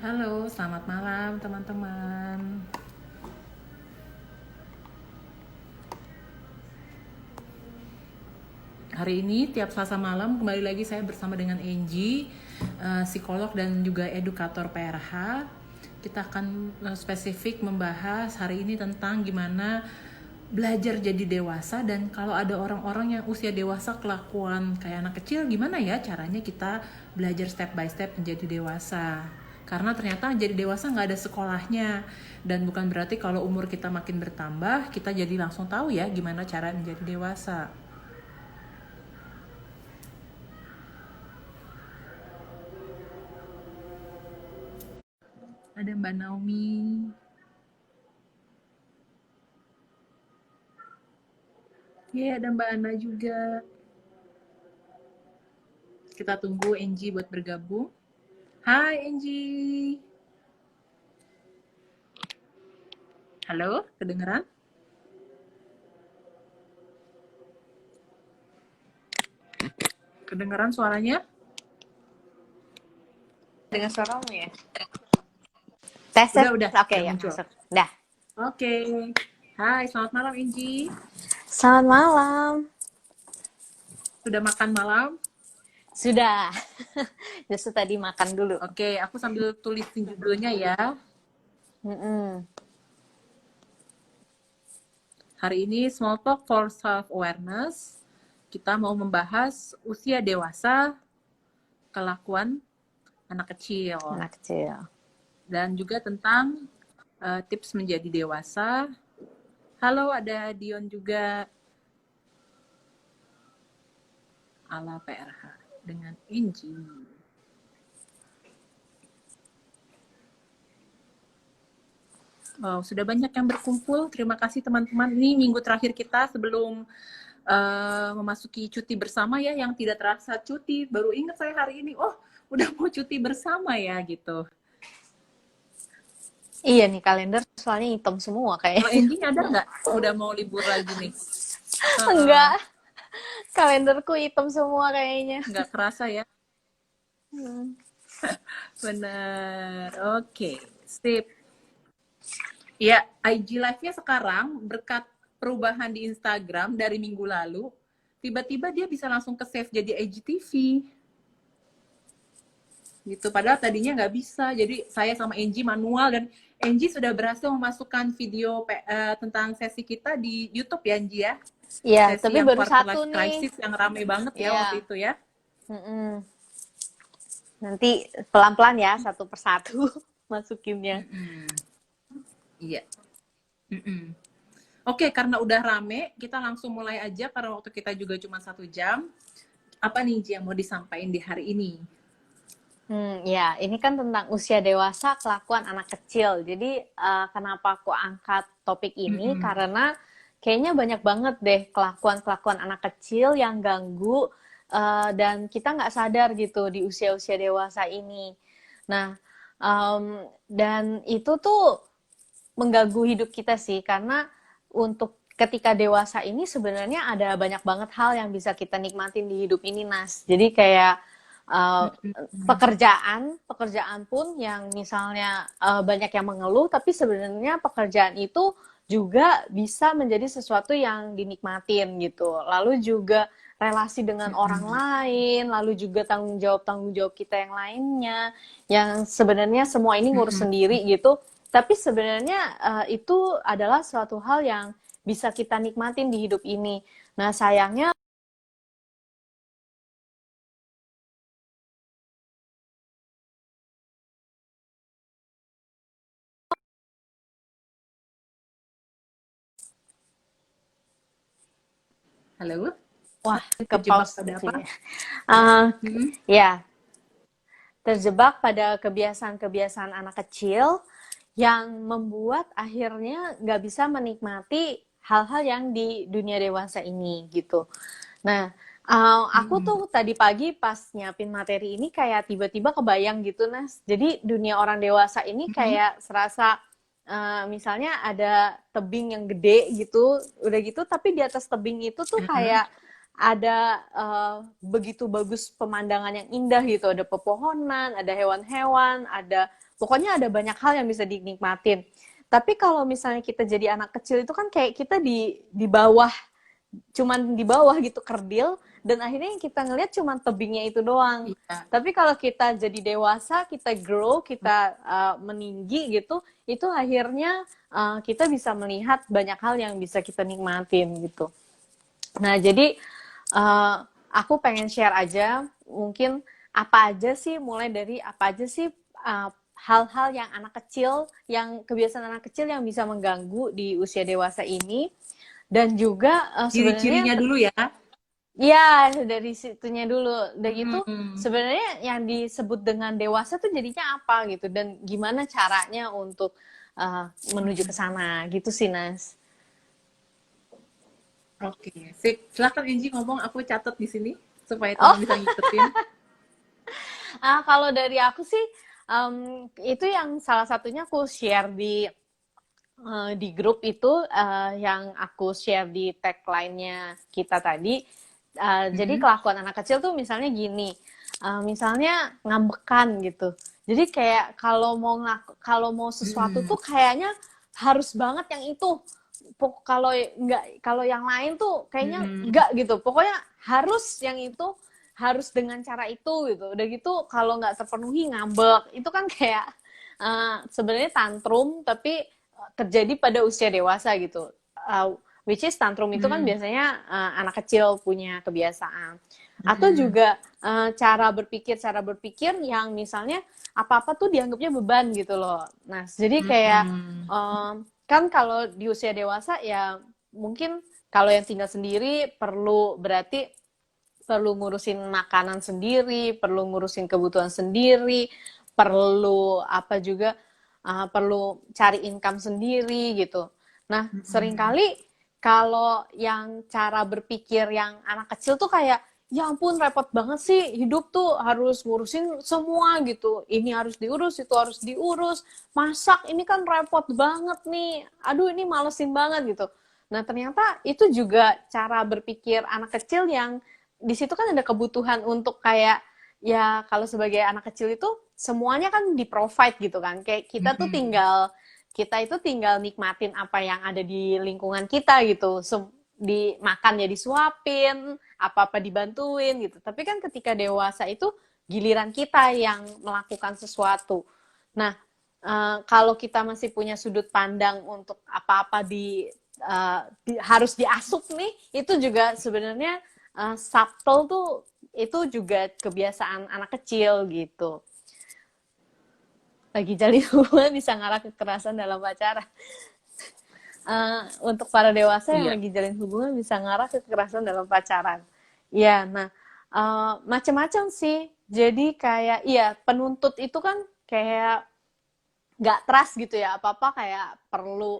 Halo, selamat malam teman-teman. Hari ini tiap Selasa malam kembali lagi saya bersama dengan Angie, psikolog dan juga edukator PRH. Kita akan spesifik membahas hari ini tentang gimana belajar jadi dewasa, dan kalau ada orang-orang yang usia dewasa kelakuan kayak anak kecil, gimana ya caranya kita belajar step by step menjadi dewasa. Karena ternyata jadi dewasa nggak ada sekolahnya, dan bukan berarti kalau umur kita makin bertambah kita jadi langsung tahu ya gimana cara menjadi dewasa. Ada Mbak Naomi. Ya, ada Mbak Ana juga. Kita tunggu Angie buat bergabung. Hai Angie. Halo, kedengeran? Kedengeran suaranya? Dengan suaramu ya? Tes. Udah. Oke, ya, muncul. masuk. Dah. Oke. Hai, selamat malam Angie. Selamat malam. Sudah makan malam? Sudah. Justru tadi makan dulu. Oke, aku sambil tulisin judulnya ya. Hari ini Small Talk for Self-Awareness. Kita mau membahas usia dewasa, kelakuan anak kecil. Anak kecil. Dan juga tentang tips menjadi dewasa. Halo, ada Dion juga. Ala PRH dengan Angie. Wow, sudah banyak yang berkumpul. Terima kasih teman-teman. Ini minggu terakhir kita sebelum memasuki cuti bersama ya, yang tidak terasa cuti. Baru ingat saya hari ini, oh udah mau cuti bersama ya gitu. Iya nih, kalender soalnya hitam semua Kalau kayaknya. Angie ada nggak? Udah mau libur lagi nih? Enggak. Kalenderku hitam semua kayaknya. Nggak kerasa ya? Bener. Oke, sip. Ya, IG Live-nya sekarang berkat perubahan di Instagram dari minggu lalu, tiba-tiba dia bisa langsung ke save jadi IGTV. Gitu, padahal tadinya nggak bisa. Jadi saya sama Angie manual, dan Angie sudah berhasil memasukkan video tentang sesi kita di YouTube ya, Angie ya? Iya, Sesi tapi yang baru quarter satu life nih. crisis yang rame banget ya waktu itu ya. Nanti pelan-pelan ya, satu persatu masukinnya. Iya. Oke, karena udah rame, kita langsung mulai aja karena waktu kita juga cuma 1 jam. Apa nih Ji yang mau disampaikan di hari ini? Ya, ini kan tentang usia dewasa, kelakuan anak kecil. Jadi, kenapa aku angkat topik ini? Karena kayaknya banyak banget deh kelakuan-kelakuan anak kecil yang ganggu, dan kita nggak sadar gitu di usia-usia dewasa ini. Nah, dan itu tuh mengganggu hidup kita sih, karena untuk ketika dewasa ini sebenarnya ada banyak banget hal yang bisa kita nikmatin di hidup ini, Nas. Jadi kayak pekerjaan pun yang misalnya banyak yang mengeluh, tapi sebenarnya pekerjaan itu juga bisa menjadi sesuatu yang dinikmatin gitu. Lalu juga relasi dengan orang lain, lalu juga tanggung jawab kita yang lainnya, yang sebenarnya semua ini ngurus sendiri gitu. Tapi sebenarnya itu adalah suatu hal yang bisa kita nikmatin di hidup ini. Nah, sayangnya Halo? wah, ke Terjebak pause pada apa? Ya, terjebak pada kebiasaan-kebiasaan anak kecil yang membuat akhirnya nggak bisa menikmati hal-hal yang di dunia dewasa ini gitu. Nah, aku tuh tadi pagi pas nyiapin materi ini kayak tiba-tiba kebayang gitu, Nas. Jadi dunia orang dewasa ini kayak serasa misalnya ada tebing yang gede gitu, udah gitu, tapi di atas tebing itu tuh kayak ada begitu bagus pemandangan yang indah gitu, ada pepohonan, ada hewan-hewan, ada pokoknya ada banyak hal yang bisa dinikmatin. Tapi kalau misalnya kita jadi anak kecil itu kan kayak kita di bawah, cuman di bawah gitu kerdil, dan akhirnya yang kita ngelihat cuman tebingnya itu doang. Iya. Tapi kalau kita jadi dewasa, kita grow, kita meninggi gitu, itu akhirnya kita bisa melihat banyak hal yang bisa kita nikmatin gitu. Nah, jadi uh, aku pengen share aja, mungkin apa aja sih, mulai dari apa aja sih hal-hal yang anak kecil, yang kebiasaan anak kecil yang bisa mengganggu di usia dewasa ini, dan juga sebenarnya, Ciri-cirinya dulu ya. ya dari situnya dulu, dan itu Hmm. sebenarnya yang disebut dengan dewasa tuh jadinya apa gitu, dan gimana caranya untuk menuju ke sana gitu sih, Nas. Oke, sip. Silakan Angie ngomong, aku catat di sini supaya teman bisa Oh, ngikutin. kalau dari aku sih, itu yang salah satunya aku share di grup itu, yang aku share di tagline-nya kita tadi. Jadi Hmm. kelakuan anak kecil tuh misalnya gini, misalnya ngambekan gitu. Jadi kayak kalau mau sesuatu Hmm. tuh kayaknya harus banget yang itu. Kalau nggak, kalau yang lain tuh kayaknya Hmm. nggak gitu. Pokoknya harus yang itu, harus dengan cara itu gitu. Udah gitu kalau nggak terpenuhi ngambek. Itu kan kayak sebenarnya tantrum, tapi terjadi pada usia dewasa gitu. Which is tantrum itu kan Hmm. biasanya anak kecil punya kebiasaan. Atau Hmm. juga cara berpikir yang misalnya apa-apa tuh dianggapnya beban gitu loh. Nah, jadi kayak Hmm. kan kalau di usia dewasa ya mungkin kalau yang tinggal sendiri perlu ngurusin makanan sendiri, perlu ngurusin kebutuhan sendiri, perlu apa juga, perlu cari income sendiri gitu. Nah, Hmm. seringkali kalau yang cara berpikir yang anak kecil tuh kayak, ya ampun repot banget sih, hidup tuh harus ngurusin semua gitu. Ini harus diurus, itu harus diurus. Masak ini kan repot banget nih. Aduh, ini malesin banget gitu. Nah, ternyata itu juga cara berpikir anak kecil yang di situ kan ada kebutuhan untuk kayak, ya kalau sebagai anak kecil itu semuanya kan di-provide gitu kan. Kayak Hmm. kita itu tinggal nikmatin apa yang ada di lingkungan kita gitu. Makan ya disuapin, apa-apa dibantuin gitu. Tapi kan ketika dewasa itu giliran kita yang melakukan sesuatu. Nah, kalau kita masih punya sudut pandang untuk apa-apa harus diasup nih, itu juga sebenarnya subtle tuh, itu juga kebiasaan anak kecil gitu. Lagi jalin hubungan bisa ngarah kekerasan dalam pacaran. Untuk para dewasa yang Iya. lagi jalin hubungan bisa ngarah kekerasan dalam pacaran. Ya, nah macam-macam sih. Jadi kayak, iya penuntut itu kan kayak nggak trust gitu ya, apa-apa kayak perlu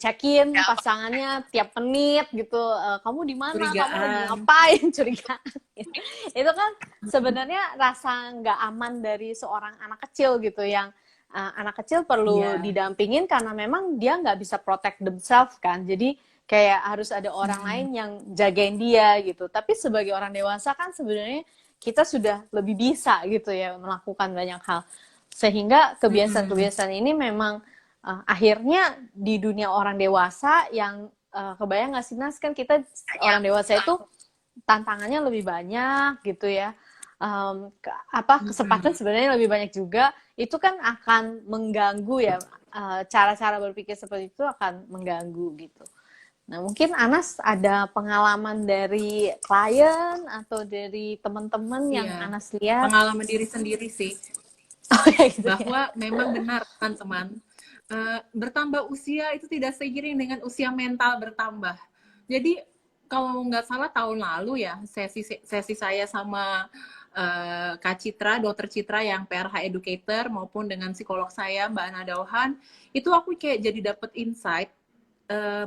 check-in pasangannya tiap menit gitu, kamu di mana, kamu lagi Curigaan. ngapain, curigaan. Itu kan sebenarnya rasa nggak aman dari seorang anak kecil gitu, yang anak kecil perlu Iya. didampingin karena memang dia nggak bisa protect themselves kan, jadi kayak harus ada orang lain Hmm. yang jagain dia gitu. Tapi sebagai orang dewasa kan sebenarnya kita sudah lebih bisa gitu ya melakukan banyak hal, sehingga Hmm. kebiasaan-kebiasaan ini memang akhirnya di dunia orang dewasa yang kebayang nggak sih Nas, kan kita orang dewasa itu tantangannya lebih banyak gitu ya, kesempatan Hmm. sebenarnya lebih banyak juga, itu kan akan mengganggu ya, cara-cara berpikir seperti itu akan mengganggu gitu. Nah, mungkin Anas ada pengalaman dari klien atau dari teman-teman yang Iya. Anas lihat. Pengalaman diri sendiri sih. Oh ya gitu ya. Bahwa memang benar teman-teman, bertambah usia itu tidak seiring dengan usia mental bertambah. Jadi kalau nggak salah tahun lalu ya, sesi saya sama Kak Citra, Dokter Citra yang PRH educator maupun dengan psikolog saya Mbak Ana Dauhan, itu aku kayak jadi dapet insight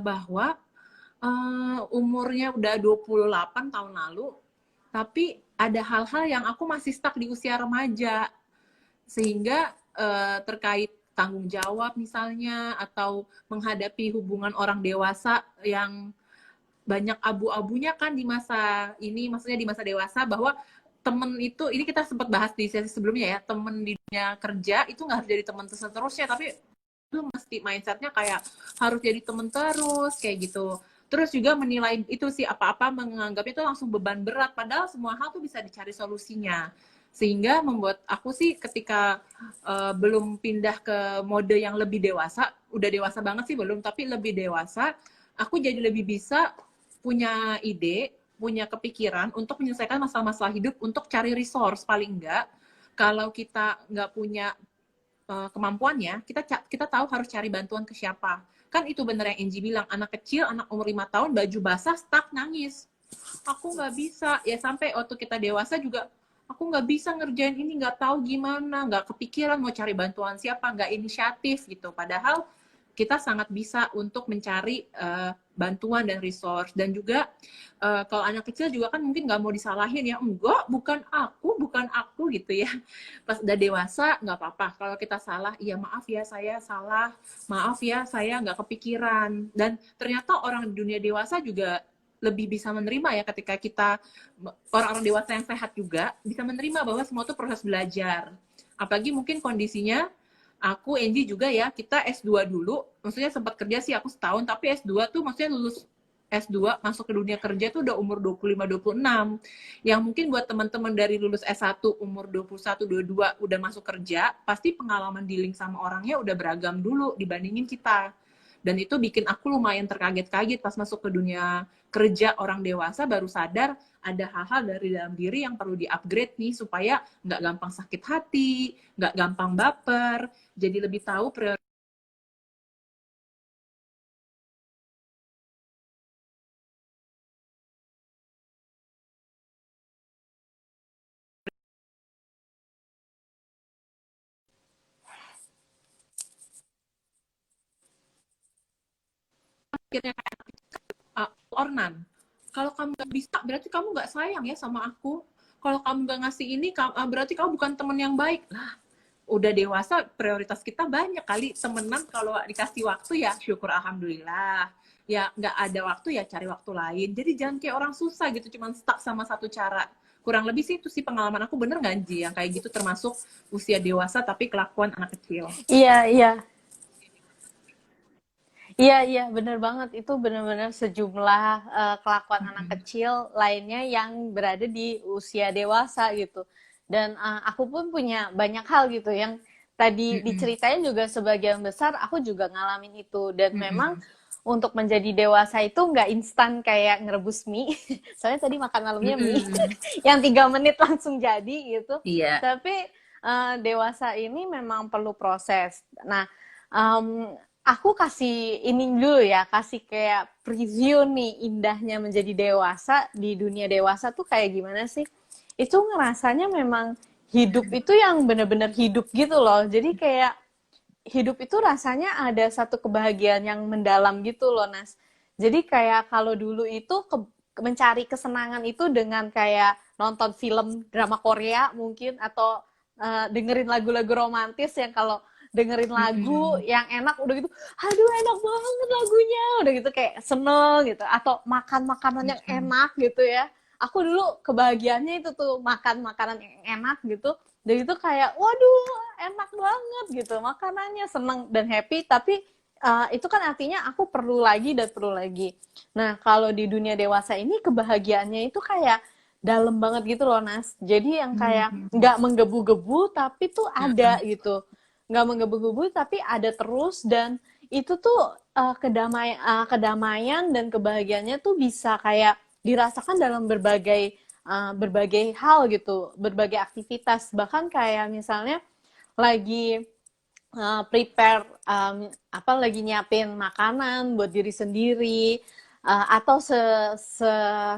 bahwa umurnya udah 28 tahun lalu, tapi ada hal-hal yang aku masih stuck di usia remaja, sehingga terkait tanggung jawab misalnya, atau menghadapi hubungan orang dewasa yang banyak abu-abunya kan di masa ini, maksudnya di masa dewasa, bahwa temen itu, ini kita sempat bahas di sesi sebelumnya ya, temen di dunia kerja itu nggak harus jadi temen seterusnya, tapi lu mesti mindsetnya kayak harus jadi temen terus kayak gitu. Terus juga menilai itu sih, apa-apa menganggap itu langsung beban berat, padahal semua hal tuh bisa dicari solusinya. Sehingga membuat aku sih ketika belum pindah ke mode yang lebih dewasa, udah dewasa banget sih belum, tapi lebih dewasa, aku jadi lebih bisa punya ide, punya kepikiran untuk menyelesaikan masalah-masalah hidup, untuk cari resource paling enggak. Kalau kita nggak punya kemampuannya, kita tahu harus cari bantuan ke siapa. Kan itu bener yang Angie bilang, anak kecil, anak umur 5 tahun, baju basah, stuck, nangis. Aku nggak bisa. Ya sampai waktu kita dewasa juga, aku nggak bisa ngerjain ini, nggak tahu gimana, nggak kepikiran mau cari bantuan siapa, nggak inisiatif gitu. Padahal kita sangat bisa untuk mencari bantuan dan resource. Dan juga kalau anak kecil juga kan mungkin nggak mau disalahin ya, enggak, bukan aku gitu ya. Pas udah dewasa nggak apa-apa kalau kita salah, iya maaf ya saya salah, maaf ya saya nggak kepikiran. Dan ternyata orang di dunia dewasa juga lebih bisa menerima ya, ketika kita, orang-orang dewasa yang sehat juga bisa menerima bahwa semua itu proses belajar. Apalagi mungkin kondisinya aku, Angie juga ya, kita S2 dulu, maksudnya sempat kerja sih aku setahun, tapi S2 tuh maksudnya lulus S2 masuk ke dunia kerja tuh udah umur 25-26. Yang mungkin buat teman-teman dari lulus S1 umur 21-22 udah masuk kerja, pasti pengalaman dealing sama orangnya udah beragam dulu dibandingin kita. Dan itu bikin aku lumayan terkaget-kaget pas masuk ke dunia kerja orang dewasa, baru sadar ada hal-hal dari dalam diri yang perlu di-upgrade nih, supaya nggak gampang sakit hati, nggak gampang baper, jadi lebih tahu prioritas akhirnya kayak ornan. Kalau kamu nggak bisa, berarti kamu nggak sayang ya sama aku. Kalau kamu nggak ngasih ini, berarti kamu bukan teman yang baik. Lah, udah dewasa, prioritas kita banyak kali. Temenan kalau dikasih waktu ya syukur alhamdulillah. Ya nggak ada waktu ya cari waktu lain. Jadi jangan kayak orang susah gitu, cuman stuck sama satu cara. Kurang lebih sih itu sih pengalaman aku, bener nggak Ji? Yang kayak gitu termasuk usia dewasa tapi kelakuan anak kecil. Iya, iya. Iya, iya, bener banget. Itu bener-bener sejumlah kelakuan anak kecil lainnya yang berada di usia dewasa gitu. Dan aku pun punya banyak hal gitu yang tadi diceritain juga sebagian besar aku juga ngalamin itu. Dan memang untuk menjadi dewasa itu nggak instan kayak ngerebus mie. Soalnya tadi makan malamnya mie yang 3 menit langsung jadi gitu. Iya. Tapi dewasa ini memang perlu proses. Nah, aku kasih ini dulu ya, kasih kayak preview nih indahnya menjadi dewasa di dunia dewasa tuh kayak gimana sih? Itu ngerasanya memang hidup itu yang bener-bener hidup gitu loh. Jadi kayak hidup itu rasanya ada satu kebahagiaan yang mendalam gitu loh, Nas. Jadi kayak kalau dulu itu mencari kesenangan itu dengan kayak nonton film drama Korea mungkin, atau dengerin lagu-lagu romantis yang kalau dengerin lagu yang enak udah gitu, aduh enak banget lagunya, udah gitu kayak seneng gitu, atau makan makanan yang enak gitu ya. Aku dulu kebahagiaannya itu tuh makan makanan yang enak gitu, dan itu kayak waduh enak banget gitu makanannya, seneng dan happy. Tapi itu kan artinya aku perlu lagi dan perlu lagi. Nah kalau di dunia dewasa ini kebahagiaannya itu kayak dalam banget gitu loh, Nas. Jadi yang kayak nggak menggebu-gebu tapi tuh ada gitu, nggak menggebu-gebu tapi ada terus. Dan itu tuh kedamaian dan kebahagiaannya tuh bisa kayak dirasakan dalam berbagai hal gitu, berbagai aktivitas. Bahkan kayak misalnya lagi prepare lagi nyiapin makanan buat diri sendiri, atau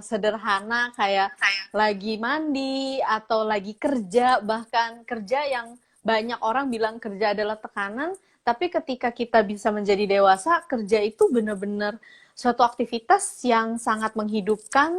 sederhana kayak lagi mandi atau lagi kerja, bahkan kerja yang banyak orang bilang kerja adalah tekanan, tapi ketika kita bisa menjadi dewasa, kerja itu benar-benar suatu aktivitas yang sangat menghidupkan,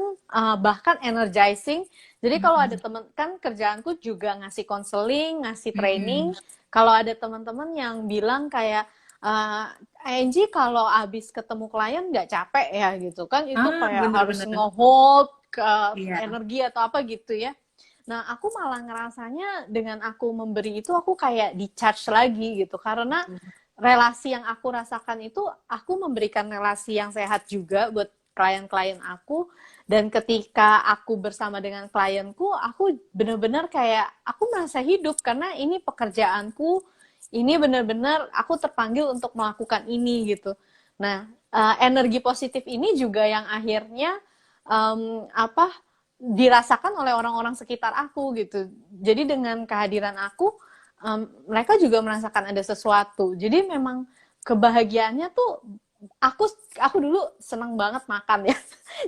bahkan energizing. Jadi kalau ada teman, kan kerjaanku juga ngasih konseling, ngasih training. Kalau ada teman-teman yang bilang kayak uh, Angie kalau abis ketemu klien nggak capek ya gitu kan, itu Ah, kayak harus bener-bener. nge-hold ke Iya. energi atau apa gitu ya. Nah, aku malah ngerasanya dengan aku memberi itu aku kayak di-charge lagi gitu. Karena relasi yang aku rasakan itu, aku memberikan relasi yang sehat juga buat klien-klien aku. Dan ketika aku bersama dengan klienku, aku benar-benar kayak, aku merasa hidup karena ini pekerjaanku, ini benar-benar aku terpanggil untuk melakukan ini gitu. Nah, energi positif ini juga yang akhirnya apa dirasakan oleh orang-orang sekitar aku gitu. Jadi dengan kehadiran aku, mereka juga merasakan ada sesuatu. Jadi memang kebahagiaannya tuh aku aku dulu senang banget makan ya.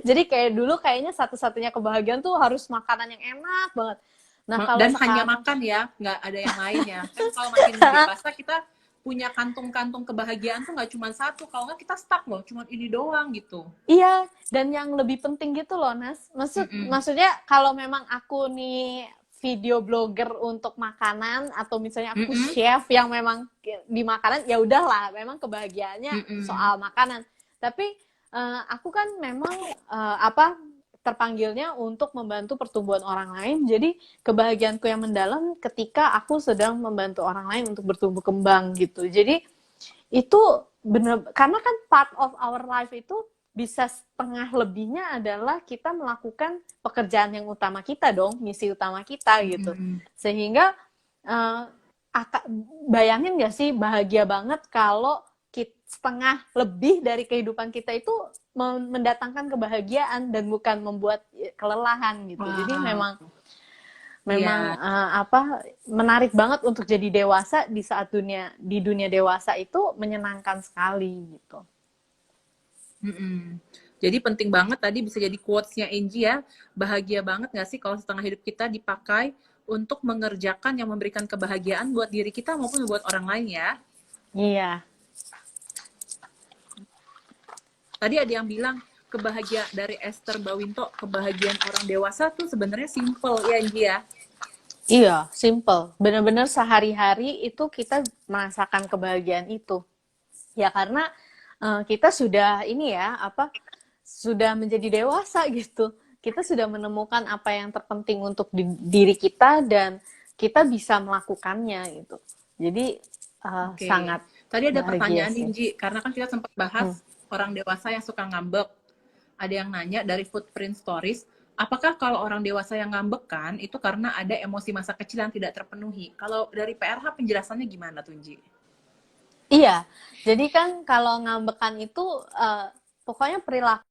Jadi kayak dulu kayaknya satu-satunya kebahagiaan tuh harus makanan yang enak banget. Nah kalau Dan hanya sekarang makan ya, nggak ada yang lain ya. Kan kalau makin dewasa kita punya kantung-kantung kebahagiaan tuh nggak cuma satu. Kalau nggak kita stuck loh, cuma ini doang gitu. iya, dan yang lebih penting gitu loh, Nas. Mm-mm. Maksudnya kalau memang aku nih video blogger untuk makanan atau misalnya aku Mm-mm. chef yang memang di makanan, ya udahlah, memang kebahagiaannya Mm-mm. soal makanan. Tapi aku kan memang apa terpanggilnya untuk membantu pertumbuhan orang lain. Jadi kebahagiaanku yang mendalam ketika aku sedang membantu orang lain untuk bertumbuh kembang gitu. Jadi itu bener karena kan part of our life itu bisa setengah lebihnya adalah kita melakukan pekerjaan yang utama kita dong, misi utama kita gitu. Mm-mm. Sehingga uh, bayangin gak sih bahagia banget kalau setengah lebih dari kehidupan kita itu mendatangkan kebahagiaan dan bukan membuat kelelahan gitu. Jadi Wow. memang memang Iya. apa menarik banget untuk jadi dewasa di saat di dunia dewasa itu menyenangkan sekali gitu. Mm-mm. Jadi penting banget tadi bisa jadi quotes-nya Angie ya. Bahagia banget nggak sih kalau setengah hidup kita dipakai untuk mengerjakan yang memberikan kebahagiaan buat diri kita maupun buat orang lain ya. Iya. Tadi ada yang bilang kebahagiaan dari Esther Bawinto, kebahagiaan orang dewasa tuh sebenarnya simple ya Angie ya. Iya, simple. Benar-benar sehari-hari itu kita merasakan kebahagiaan itu. Ya karena kita sudah ini ya, apa sudah menjadi dewasa gitu. Kita sudah menemukan apa yang terpenting untuk diri kita dan kita bisa melakukannya gitu. Jadi Oke. sangat Tadi ada bahagia pertanyaan sih. Inji, karena kan kita sempat Hmm. bahas orang dewasa yang suka ngambek. Ada yang nanya dari Footprint Stories, apakah kalau orang dewasa yang ngambek itu karena ada emosi masa kecil yang tidak terpenuhi? Kalau dari PRH penjelasannya gimana tuh, Inji? Iya, jadi kan kalau ngambekan itu pokoknya perilaku.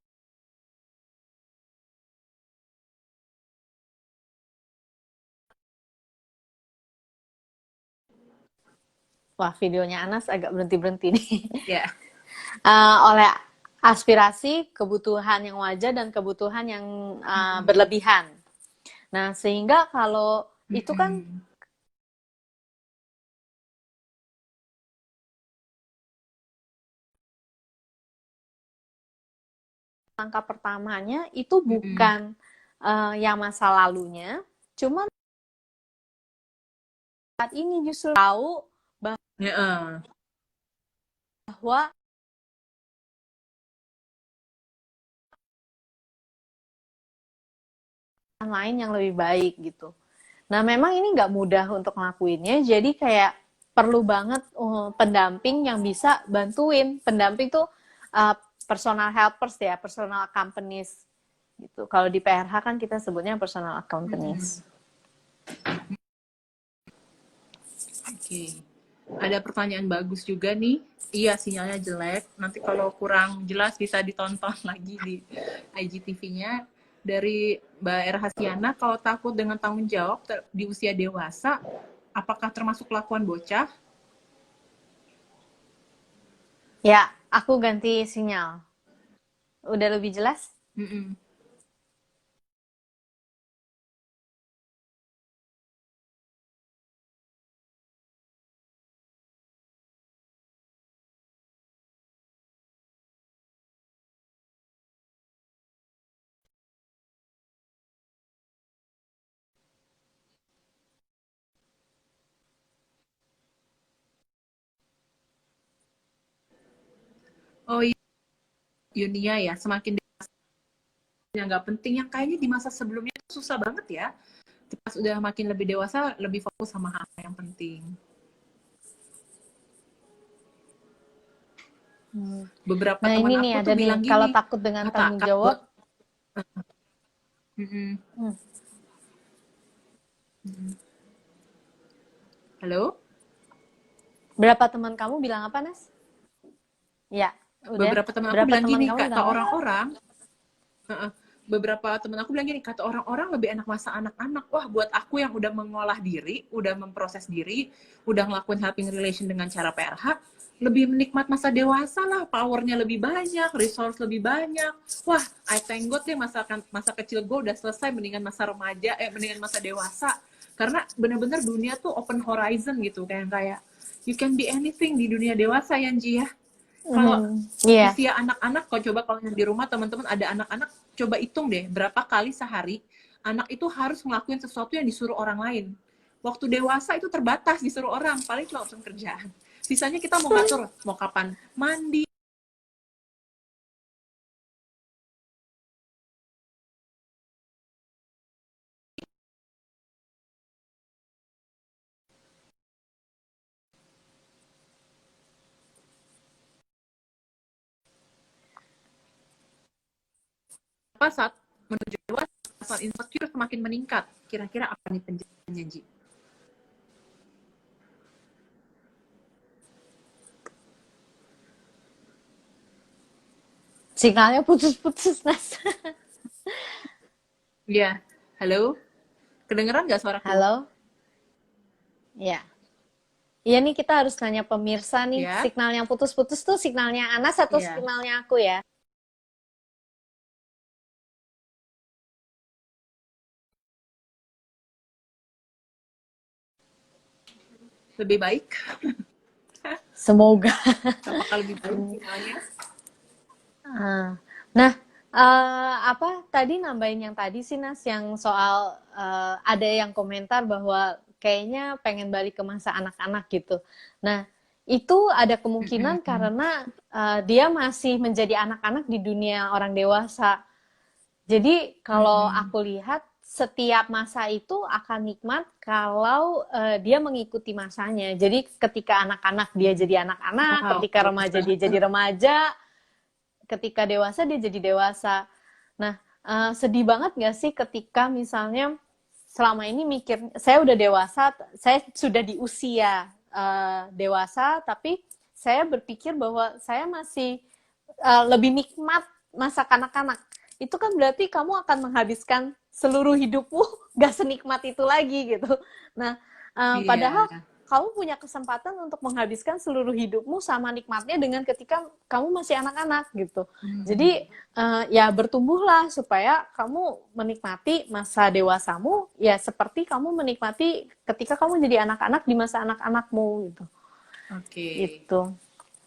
Wah, videonya Anas agak berhenti-berhenti nih. Ya. Oleh aspirasi, kebutuhan yang wajar dan kebutuhan yang Mm-mm. berlebihan. Nah, sehingga kalau itu kan Mm-mm. langkah pertamanya itu Mm-mm. bukan yang masa lalunya, cuma saat ini justru tahu Ya, bahwa lain yang lebih baik gitu. Nah, memang ini nggak mudah untuk ngelakuinnya, jadi kayak perlu banget pendamping yang bisa bantuin. Pendamping tuh uh, personal helpers ya, personal accompanies gitu. Kalau di PRH kan kita sebutnya personal accompanies. Mm-mm. Oke. Ada pertanyaan bagus juga nih. Iya, sinyalnya jelek. Nanti kalau kurang jelas bisa ditonton lagi di IGTV-nya. Dari Mbak Erhasiana, kalau takut dengan tanggung jawab di usia dewasa, apakah termasuk kelakuan bocah? Ya, aku ganti sinyal. Udah lebih jelas? Mm-mm. Oh iya, Yunia ya, semakin yang nggak penting, yang kayaknya di masa sebelumnya itu susah banget ya. Pas udah makin lebih dewasa, lebih fokus sama hal yang penting. Beberapa Nah teman ini nih aku ada tuh nih, bilang kalau gini, takut dengan kata tanggung kak, jawab. mm-mm, Hmm. halo, Berapa teman kamu bilang apa, Nas? Ya, udah. beberapa teman aku Berapa bilang teman gini, kamu kata bilang apa? orang-orang, beberapa teman aku bilang gini, kata orang-orang lebih enak masa anak-anak. Wah, buat aku yang udah mengolah diri, udah memproses diri, udah ngelakuin helping relation dengan cara PRH, lebih menikmat masa dewasa lah, powernya lebih banyak, resource lebih banyak. Wah, I thank God deh, masa kecil gue udah selesai, mendingan masa remaja, mendingan masa dewasa. Karena bener-bener dunia tuh open horizon gitu, kayak you can be anything di dunia dewasa ya, Ji ya. Kalau Iya. usia anak-anak, kalau di rumah teman-teman ada anak-anak, coba hitung deh berapa kali sehari anak itu harus ngelakuin sesuatu yang disuruh orang lain. Waktu dewasa itu terbatas, disuruh orang, paling cuma urusan kerjaan. Sisanya kita mau ngatur, mau kapan mandi, apa saat menuju dewasa, saat insecure semakin meningkat. Kira-kira apa nih penjelasannya, Ji? Sinyalnya putus-putus, Nas. Iya, halo? Kedengeran nggak suaraku? Halo? Ya. Iya nih kita harus nanya pemirsa nih, Ya, signal yang putus-putus tuh signalnya Anas atau iya. signalnya aku ya? Lebih baik? Semoga. Apakah lebih baik sinyalnya? Ah. Nah, apa tadi nambahin yang tadi sih Nas, yang soal ada yang komentar bahwa kayaknya pengen balik ke masa anak-anak gitu. Nah, itu ada kemungkinan karena dia masih menjadi anak-anak di dunia orang dewasa. Jadi kalau aku lihat setiap masa itu akan nikmat kalau dia mengikuti masanya. Jadi ketika anak-anak dia jadi anak-anak, Wow, ketika remaja dia jadi remaja, ketika dewasa dia jadi dewasa. Nah, sedih banget gak sih ketika misalnya selama ini mikir, saya udah dewasa, saya sudah di usia dewasa, tapi saya berpikir bahwa saya masih lebih nikmat masa kanak-kanak. Itu kan berarti kamu akan menghabiskan seluruh hidupmu gak senikmat itu lagi gitu. Nah, iya. padahal kamu punya kesempatan untuk menghabiskan seluruh hidupmu sama nikmatnya dengan ketika kamu masih anak-anak gitu. Jadi ya bertumbuhlah supaya kamu menikmati masa dewasamu ya seperti kamu menikmati ketika kamu jadi anak-anak di masa anak-anakmu gitu. Oke. Itu.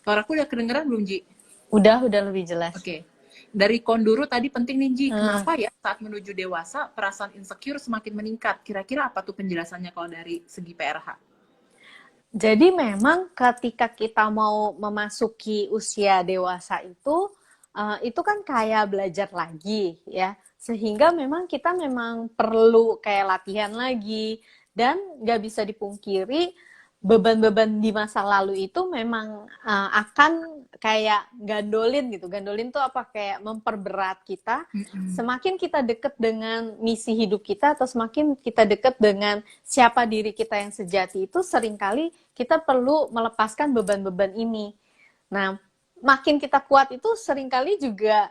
Suaraku udah kedengeran belum, Ji? Udah lebih jelas. Oke. Dari Konduro tadi penting nih, Ji. Kenapa ya saat menuju dewasa perasaan insecure semakin meningkat? Kira-kira apa tuh penjelasannya kalau dari segi PRH? Jadi memang ketika kita mau memasuki usia dewasa itu kan kayak belajar lagi ya. Sehingga memang kita memang perlu kayak latihan lagi. Dan nggak bisa dipungkiri beban-beban di masa lalu itu memang akan kayak gandolin gitu. Gandolin tuh apa? Kayak memperberat kita. Semakin kita deket dengan misi hidup kita atau semakin kita deket dengan siapa diri kita yang sejati itu seringkali kita perlu melepaskan beban-beban ini. Nah, makin kita kuat itu seringkali juga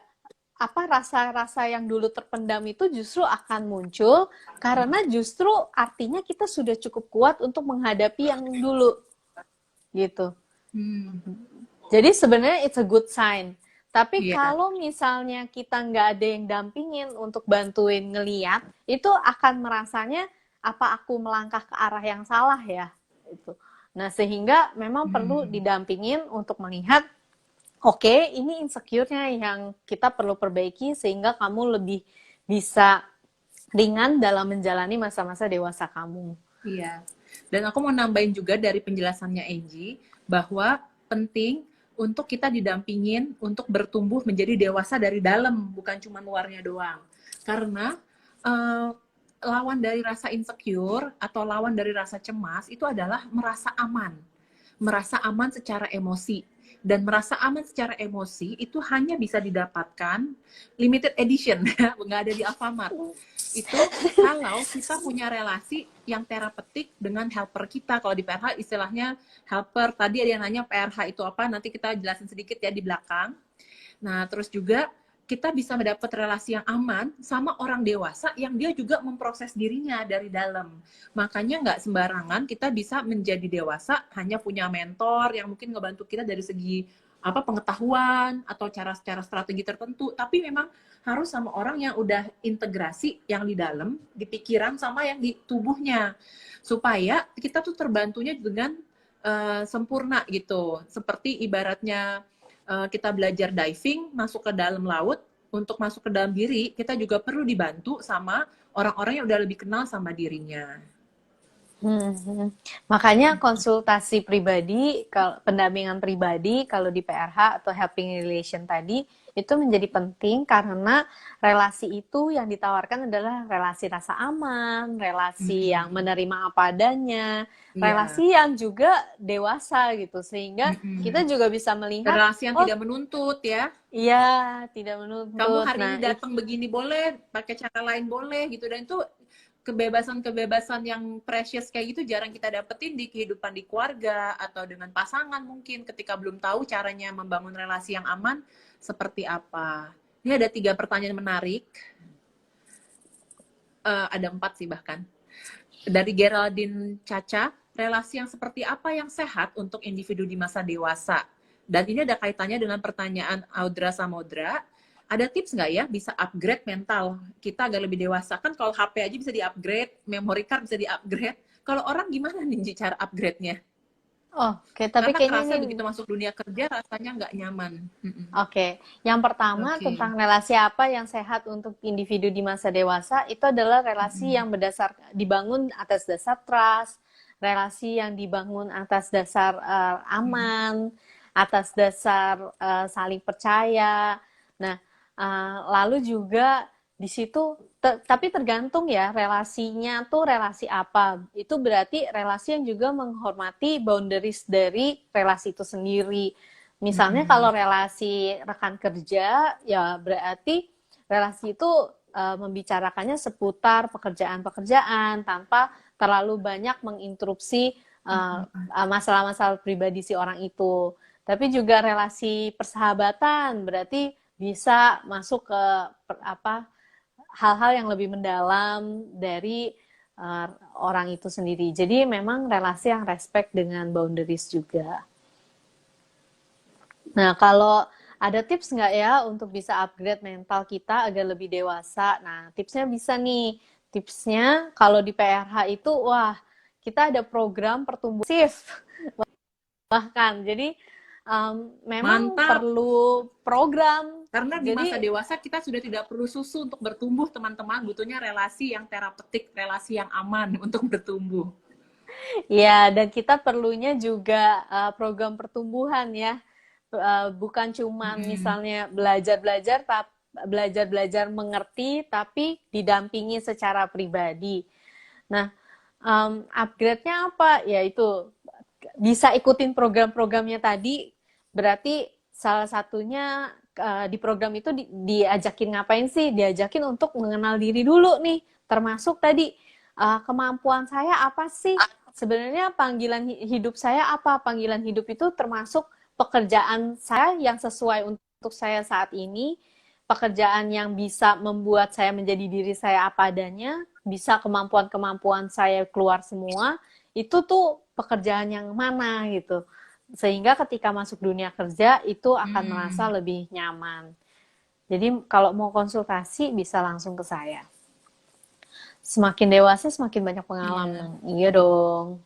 apa rasa-rasa yang dulu terpendam itu justru akan muncul karena justru artinya kita sudah cukup kuat untuk menghadapi yang dulu gitu. Jadi sebenarnya it's a good sign. Tapi Iya. kalau misalnya kita nggak ada yang dampingin untuk bantuin ngeliat, itu akan merasanya apa aku melangkah ke arah yang salah ya? Itu. Nah sehingga memang perlu didampingin untuk melihat oke, ini insecure-nya yang kita perlu perbaiki sehingga kamu lebih bisa ringan dalam menjalani masa-masa dewasa kamu. Iya. Dan aku mau nambahin juga dari penjelasannya Angie bahwa penting untuk kita didampingin untuk bertumbuh menjadi dewasa dari dalam, bukan cuma luarnya doang. Karena uh, lawan dari rasa insecure atau lawan dari rasa cemas itu adalah merasa aman secara emosi. Dan merasa aman secara emosi itu hanya bisa didapatkan limited edition, nggak ada di Alfamart. Itu kalau kita punya relasi yang terapeutik dengan helper kita. Kalau di PRH istilahnya helper. Tadi ada yang nanya PRH itu apa, nanti kita jelasin sedikit ya di belakang. Nah, terus juga kita bisa mendapat relasi yang aman sama orang dewasa yang dia juga memproses dirinya dari dalam. Makanya nggak sembarangan kita bisa menjadi dewasa hanya punya mentor yang mungkin ngebantu kita dari segi apa pengetahuan atau cara strategi tertentu, tapi memang harus sama orang yang udah integrasi yang di dalam, di pikiran sama yang di tubuhnya, supaya kita tuh terbantunya dengan sempurna gitu. Seperti ibaratnya kita belajar diving, masuk ke dalam laut, untuk masuk ke dalam diri, kita juga perlu dibantu sama orang-orang yang udah lebih kenal sama dirinya. Makanya konsultasi pribadi, pendampingan pribadi kalau di PRH atau helping relation tadi itu menjadi penting karena relasi itu yang ditawarkan adalah relasi rasa aman, relasi yang menerima apa adanya, relasi yang juga dewasa gitu, sehingga kita juga bisa melihat relasi yang tidak menuntut ya. Iya, tidak menuntut. Kamu hari ini datang begini boleh, pakai cara lain boleh gitu, dan itu kebebasan-kebebasan yang precious kayak gitu jarang kita dapetin di kehidupan di keluarga atau dengan pasangan mungkin ketika belum tahu caranya membangun relasi yang aman seperti apa. Ini ada 3 pertanyaan menarik. Ada 4 sih bahkan. Dari Geraldine Caca, relasi yang seperti apa yang sehat untuk individu di masa dewasa? Dan ini ada kaitannya dengan pertanyaan Audra Samodra. Ada tips nggak ya bisa upgrade mental kita agar lebih dewasa? Kan kalau HP aja bisa di-upgrade, memory card bisa di-upgrade. Kalau orang gimana nih cara upgrade-nya? Tapi karena kayaknya begitu masuk dunia kerja rasanya nggak nyaman. Yang pertama tentang relasi apa yang sehat untuk individu di masa dewasa, itu adalah relasi yang dibangun atas dasar trust, relasi yang dibangun atas dasar aman, atas dasar saling percaya. Nah, lalu juga di situ tapi tergantung ya relasinya tuh relasi apa. Itu berarti relasi yang juga menghormati boundaries dari relasi itu sendiri. Misalnya kalau relasi rekan kerja, ya berarti relasi itu membicarakannya seputar pekerjaan-pekerjaan tanpa terlalu banyak menginterupsi masalah-masalah pribadi si orang itu. Tapi juga relasi persahabatan berarti bisa masuk ke hal-hal yang lebih mendalam dari orang itu sendiri. Jadi memang relasi yang respect dengan boundaries juga. Nah, kalau ada tips nggak ya untuk bisa upgrade mental kita agar lebih dewasa? Nah, tipsnya bisa nih. Tipsnya kalau di PRH itu, kita ada program pertumbuhan bahkan. Jadi memang perlu program. Karena di masa dewasa kita sudah tidak perlu susu untuk bertumbuh, teman-teman. Butuhnya relasi yang terapeutik, relasi yang aman untuk bertumbuh. Ya, dan kita perlunya juga program pertumbuhan ya. Bukan cuma misalnya belajar mengerti, tapi didampingi secara pribadi. Nah, upgrade-nya apa? Ya itu bisa ikutin program-programnya tadi. Berarti salah satunya di program itu diajakin ngapain sih? Diajakin untuk mengenal diri dulu nih. Termasuk tadi kemampuan saya apa sih? Sebenarnya panggilan hidup saya apa? Panggilan hidup itu termasuk pekerjaan saya yang sesuai untuk saya saat ini, pekerjaan yang bisa membuat saya menjadi diri saya apa adanya, bisa kemampuan-kemampuan saya keluar semua, itu tuh pekerjaan yang mana gitu. Sehingga ketika masuk dunia kerja itu akan merasa lebih nyaman. Jadi kalau mau konsultasi bisa langsung ke saya. Semakin dewasa semakin banyak pengalaman. Iya dong.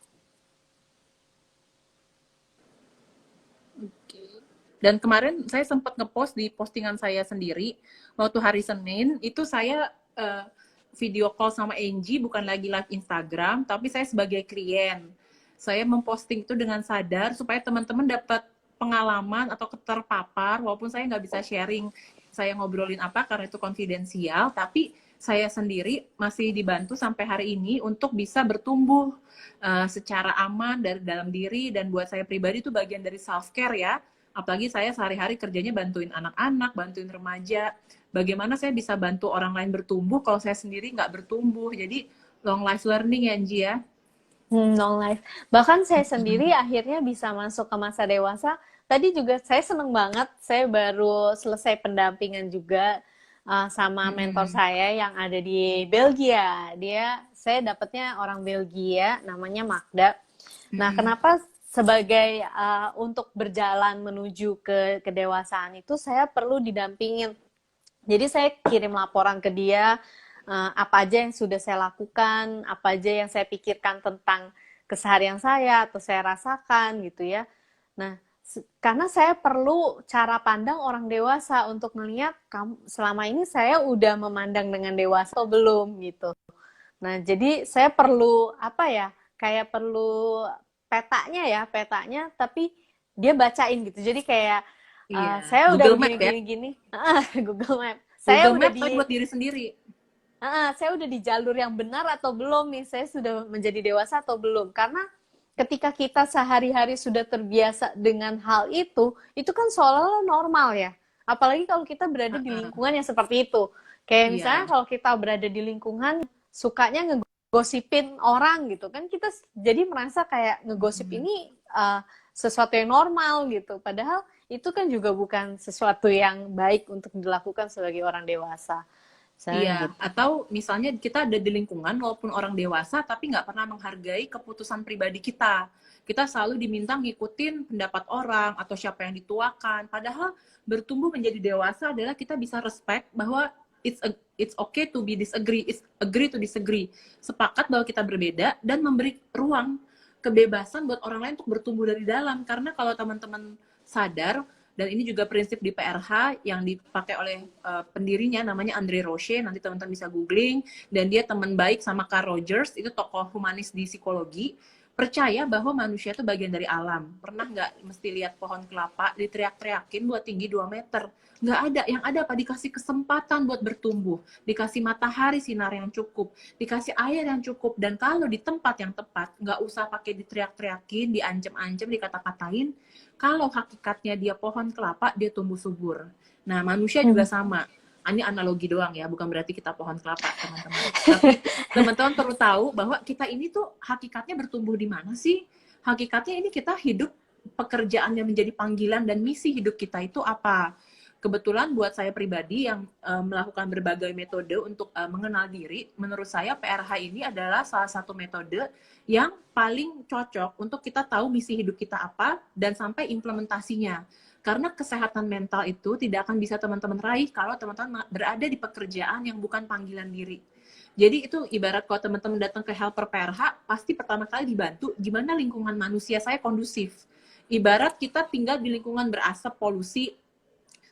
Dan kemarin saya sempat ngepost di postingan saya sendiri, waktu hari Senin, itu saya video call sama Angie, bukan lagi live Instagram, tapi saya sebagai klien. Saya memposting itu dengan sadar, supaya teman-teman dapat pengalaman atau terpapar, walaupun saya nggak bisa sharing saya ngobrolin apa karena itu konfidensial, tapi saya sendiri masih dibantu sampai hari ini untuk bisa bertumbuh secara aman dari dalam diri, dan buat saya pribadi itu bagian dari self care ya. Apalagi saya sehari-hari kerjanya bantuin anak-anak, bantuin remaja. Bagaimana saya bisa bantu orang lain bertumbuh kalau saya sendiri nggak bertumbuh. Jadi long life learning ya, Angie ya. Long life. Bahkan saya sendiri akhirnya bisa masuk ke masa dewasa. Tadi juga saya seneng banget, saya baru selesai pendampingan juga sama mentor saya yang ada di Belgia. Saya dapetnya orang Belgia, namanya Magda. Nah, kenapa sebagai untuk berjalan menuju ke kedewasaan itu saya perlu didampingin. Jadi saya kirim laporan ke dia, apa aja yang sudah saya lakukan, apa aja yang saya pikirkan tentang keseharian saya atau saya rasakan gitu ya. Nah, karena saya perlu cara pandang orang dewasa untuk melihat selama ini saya udah memandang dengan dewasa atau belum gitu. Nah, jadi saya perlu apa ya? Kayak perlu petanya, tapi dia bacain gitu. Jadi kayak Iya, saya udah Google Map ya. begini-gini, Google Map. Google Map tapi buat diri sendiri. Saya udah di jalur yang benar atau belum nih? Saya sudah menjadi dewasa atau belum? Karena ketika kita sehari-hari sudah terbiasa dengan hal itu kan seolah-olah normal ya. Apalagi kalau kita berada di lingkungan yang seperti itu. Kayak misalnya kalau kita berada di lingkungan sukanya ngegosipin orang gitu kan, kita jadi merasa kayak ngegosip ini sesuatu yang normal gitu. Padahal itu kan juga bukan sesuatu yang baik untuk dilakukan sebagai orang dewasa. Iya, Gitu. atau misalnya kita ada di lingkungan walaupun orang dewasa tapi nggak pernah menghargai keputusan pribadi kita. Kita selalu diminta ngikutin pendapat orang atau siapa yang dituakan. Padahal bertumbuh menjadi dewasa adalah kita bisa respect bahwa it's okay to be disagree, it's agree to disagree. Sepakat bahwa kita berbeda dan memberi ruang kebebasan buat orang lain untuk bertumbuh dari dalam. Karena kalau teman-teman sadar, dan ini juga prinsip di PRH yang dipakai oleh pendirinya, namanya Andre Roche, nanti teman-teman bisa googling, dan dia teman baik sama Carl Rogers, itu tokoh humanis di psikologi, percaya bahwa manusia itu bagian dari alam. Pernah nggak mesti lihat pohon kelapa diteriak-teriakin buat tinggi 2 meter? Nggak ada. Yang ada apa? Dikasih kesempatan buat bertumbuh, dikasih matahari sinar yang cukup, dikasih air yang cukup, dan kalau di tempat yang tepat, nggak usah pakai diteriak-teriakin, diancem-ancem, dikata-katain. Kalau hakikatnya dia pohon kelapa, dia tumbuh subur. Nah, manusia juga sama. Ini analogi doang ya, bukan berarti kita pohon kelapa, teman-teman. Tapi teman-teman perlu tahu bahwa kita ini tuh hakikatnya bertumbuh di mana sih? Hakikatnya ini kita hidup, pekerjaan yang menjadi panggilan dan misi hidup kita itu apa? Kebetulan buat saya pribadi yang melakukan berbagai metode untuk mengenal diri, menurut saya PRH ini adalah salah satu metode yang paling cocok untuk kita tahu misi hidup kita apa dan sampai implementasinya. Karena kesehatan mental itu tidak akan bisa teman-teman raih kalau teman-teman berada di pekerjaan yang bukan panggilan diri. Jadi itu ibarat kalau teman-teman datang ke helper PRH, pasti pertama kali dibantu gimana lingkungan manusia saya kondusif. Ibarat kita tinggal di lingkungan berasap, polusi,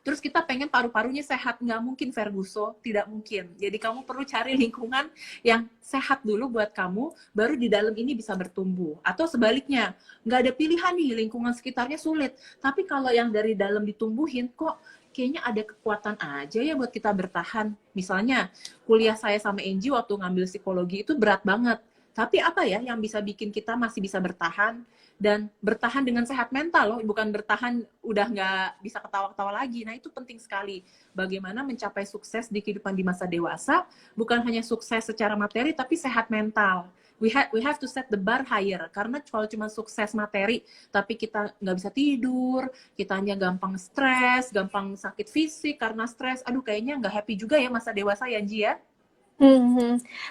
terus kita pengen paru-parunya sehat, nggak mungkin Ferguso, tidak mungkin. Jadi kamu perlu cari lingkungan yang sehat dulu buat kamu, baru di dalam ini bisa bertumbuh. Atau sebaliknya, nggak ada pilihan nih, lingkungan sekitarnya sulit. Tapi kalau yang dari dalam ditumbuhin, kok kayaknya ada kekuatan aja ya buat kita bertahan. Misalnya, kuliah saya sama Angie waktu ngambil psikologi itu berat banget. Tapi apa ya yang bisa bikin kita masih bisa bertahan? Dan bertahan dengan sehat mental loh, bukan bertahan udah nggak bisa ketawa-ketawa lagi. Nah itu penting sekali. Bagaimana mencapai sukses di kehidupan di masa dewasa, bukan hanya sukses secara materi, tapi sehat mental. We have to set the bar higher. Karena kalau cuma sukses materi, tapi kita nggak bisa tidur, kita hanya gampang stres, gampang sakit fisik karena stres, aduh kayaknya nggak happy juga ya masa dewasa ya, Ji ya?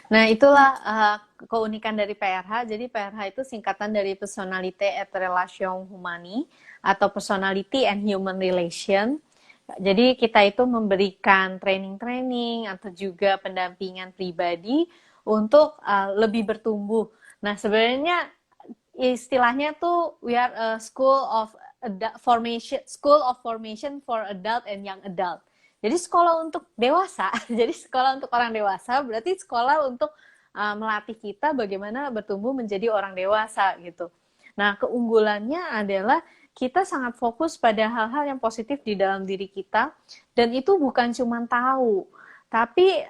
Nah, itulah keunikan dari PRH. Jadi PRH itu singkatan dari Personality et Relation Humani atau Personality and Human Relation. Jadi kita itu memberikan training-training atau juga pendampingan pribadi untuk lebih bertumbuh. Nah, sebenarnya istilahnya tuh we are a school of formation for adult and young adult. Jadi sekolah untuk dewasa, jadi sekolah untuk orang dewasa berarti sekolah untuk melatih kita bagaimana bertumbuh menjadi orang dewasa gitu. Nah, keunggulannya adalah kita sangat fokus pada hal-hal yang positif di dalam diri kita, dan itu bukan cuma tahu, tapi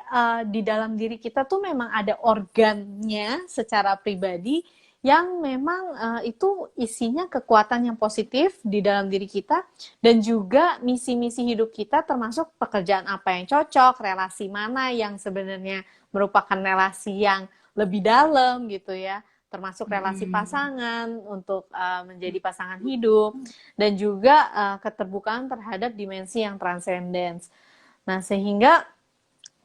di dalam diri kita tuh memang ada organnya secara pribadi yang memang itu isinya kekuatan yang positif di dalam diri kita, dan juga misi-misi hidup kita, termasuk pekerjaan apa yang cocok, relasi mana yang sebenarnya merupakan relasi yang lebih dalam gitu ya, termasuk relasi pasangan untuk menjadi pasangan hidup, dan juga keterbukaan terhadap dimensi yang transcendence. Nah, sehingga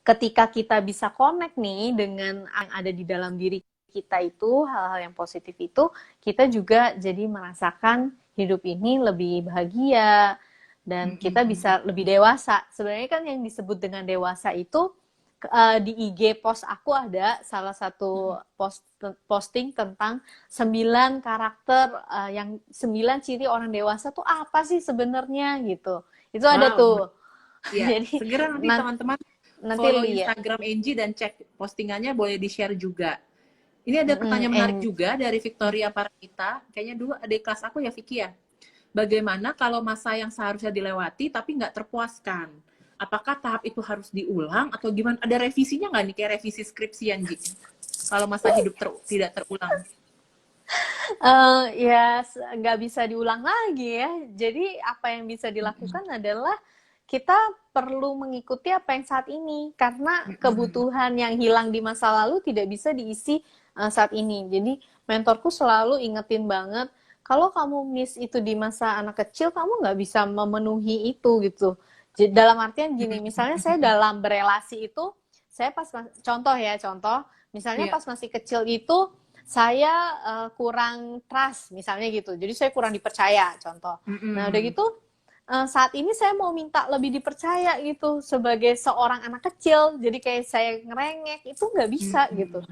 ketika kita bisa connect nih dengan yang ada di dalam diri kita itu, hal-hal yang positif itu, kita juga jadi merasakan hidup ini lebih bahagia, dan kita bisa lebih dewasa. Sebenarnya kan yang disebut dengan dewasa itu, di IG post aku ada salah satu posting tentang 9 karakter, yang 9 ciri orang dewasa tuh apa sih sebenarnya gitu. Itu ada tuh. Ya, Jadi segera nanti teman-teman nanti follow lihat. Instagram Angie dan cek postingannya, boleh di-share juga. Ini ada pertanyaan menarik juga dari Victoria Paramita. Kayaknya dulu adik kelas aku ya, Vicky ya. Bagaimana kalau masa yang seharusnya dilewati tapi nggak terpuaskan? Apakah tahap itu harus diulang atau gimana? Ada revisinya nggak nih, kayak revisi skripsian gitu? Kalau masa hidup tidak terulang. Ya nggak bisa diulang lagi ya. Jadi apa yang bisa dilakukan adalah kita perlu mengikuti apa yang saat ini, karena kebutuhan yang hilang di masa lalu tidak bisa diisi saat ini. Jadi mentorku selalu ingetin banget, kalau kamu miss itu di masa anak kecil, kamu nggak bisa memenuhi itu gitu. Jadi, dalam artian gini, misalnya saya dalam berelasi itu, saya contoh, misalnya pas masih kecil itu saya kurang trust misalnya gitu, jadi saya kurang dipercaya, contoh. Nah udah gitu saat ini saya mau minta lebih dipercaya gitu sebagai seorang anak kecil, jadi kayak saya ngerengek, itu nggak bisa gitu,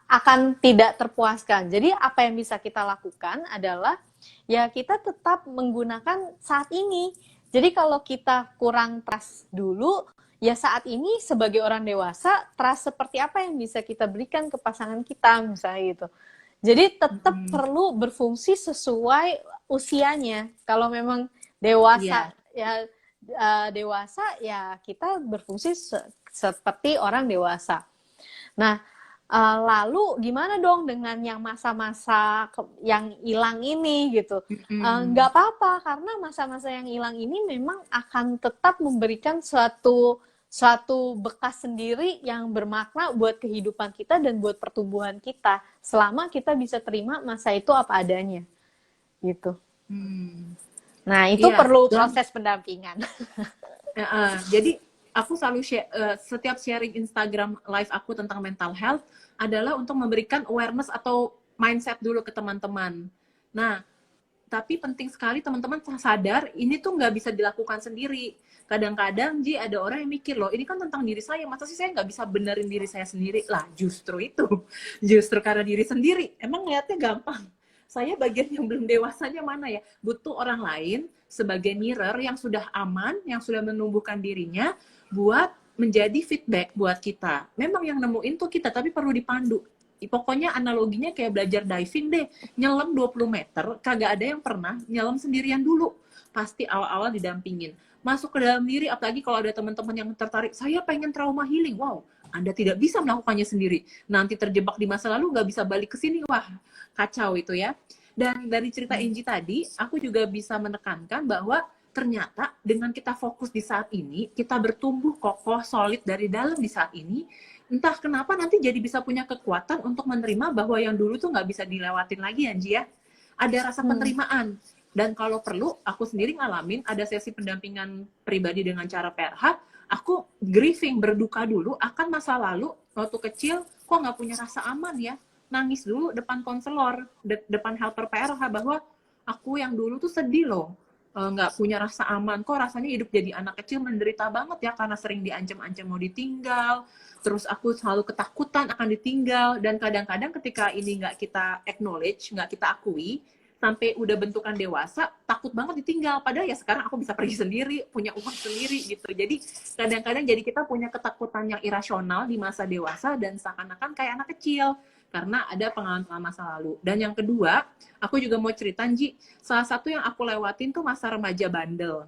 akan tidak terpuaskan. Jadi apa yang bisa kita lakukan adalah ya kita tetap menggunakan saat ini. Jadi kalau kita kurang trust dulu, ya saat ini sebagai orang dewasa, trust seperti apa yang bisa kita berikan ke pasangan kita misalnya gitu. Jadi tetap perlu berfungsi sesuai usianya. Kalau memang dewasa dewasa ya kita berfungsi seperti orang dewasa. Nah, lalu gimana dong dengan yang masa-masa yang hilang ini gitu? Nggak apa-apa, karena masa-masa yang hilang ini memang akan tetap memberikan suatu bekas sendiri yang bermakna buat kehidupan kita dan buat pertumbuhan kita, selama kita bisa terima masa itu apa adanya gitu. Nah itu perlu proses pendampingan. Jadi aku selalu setiap sharing Instagram live aku tentang mental health adalah untuk memberikan awareness atau mindset dulu ke teman-teman. Nah, tapi penting sekali teman-teman sadar ini tuh nggak bisa dilakukan sendiri. Kadang-kadang ada orang yang mikir, loh ini kan tentang diri saya, masa sih saya nggak bisa benerin diri saya sendiri? Lah justru itu, justru karena diri sendiri. Emang lihatnya gampang. Saya bagian yang belum dewasanya mana ya? Butuh orang lain sebagai mirror yang sudah aman, yang sudah menumbuhkan dirinya buat menjadi feedback buat kita. Memang yang nemuin tuh kita, tapi perlu dipandu. Pokoknya analoginya kayak belajar diving deh. Nyelam 20 meter, kagak ada yang pernah nyelam sendirian dulu. Pasti awal-awal didampingin. Masuk ke dalam diri, apalagi kalau ada teman-teman yang tertarik, saya pengen trauma healing. Wow, Anda tidak bisa melakukannya sendiri. Nanti terjebak di masa lalu, nggak bisa balik ke sini. Wah, kacau itu ya. Dan dari cerita Angie tadi, aku juga bisa menekankan bahwa ternyata dengan kita fokus di saat ini, kita bertumbuh kokoh, solid dari dalam di saat ini, entah kenapa nanti jadi bisa punya kekuatan untuk menerima bahwa yang dulu tuh nggak bisa dilewatin lagi, Angie ya. Ada rasa penerimaan. Dan kalau perlu, aku sendiri ngalamin, ada sesi pendampingan pribadi dengan cara PRH, aku grieving, berduka dulu akan masa lalu, waktu kecil, kok nggak punya rasa aman ya. Nangis dulu depan konselor, depan helper PRH, bahwa aku yang dulu tuh sedih loh, nggak punya rasa aman, kok rasanya hidup jadi anak kecil menderita banget ya, karena sering diancam-ancam mau ditinggal, terus aku selalu ketakutan akan ditinggal, dan kadang-kadang ketika ini nggak kita acknowledge, nggak kita akui, sampai udah bentukan dewasa, takut banget ditinggal, padahal ya sekarang aku bisa pergi sendiri, punya uang sendiri gitu. Jadi kadang-kadang jadi kita punya ketakutan yang irasional di masa dewasa, dan seakan-akan kayak anak kecil. karena ada pengalaman masa lalu. Dan yang kedua, aku juga mau cerita, Ji, salah satu yang aku lewatin tuh masa remaja bandel.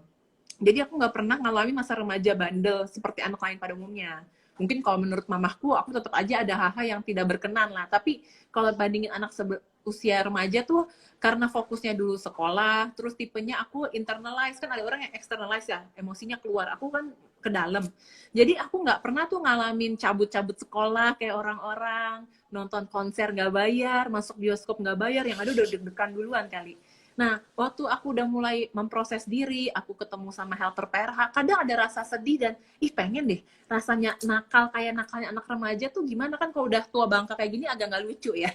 Jadi aku nggak pernah ngalamin masa remaja bandel seperti anak lain pada umumnya. Mungkin kalau menurut mamahku, aku tetap aja ada hal-hal yang tidak berkenan lah. Tapi kalau bandingin anak usia remaja tuh, karena fokusnya dulu sekolah, terus tipenya aku internalize, kan ada orang yang externalize ya, emosinya keluar. Aku kan ke dalam. Jadi aku nggak pernah tuh ngalamin cabut-cabut sekolah kayak orang-orang, nonton konser nggak bayar, masuk bioskop nggak bayar, yang ada udah deg-degan duluan kali. Nah, waktu aku udah mulai memproses diri, aku ketemu sama helper PRH, kadang ada rasa sedih dan, pengen deh rasanya nakal kayak nakalnya anak remaja tuh gimana, kan kalau udah tua bangka kayak gini agak nggak lucu ya.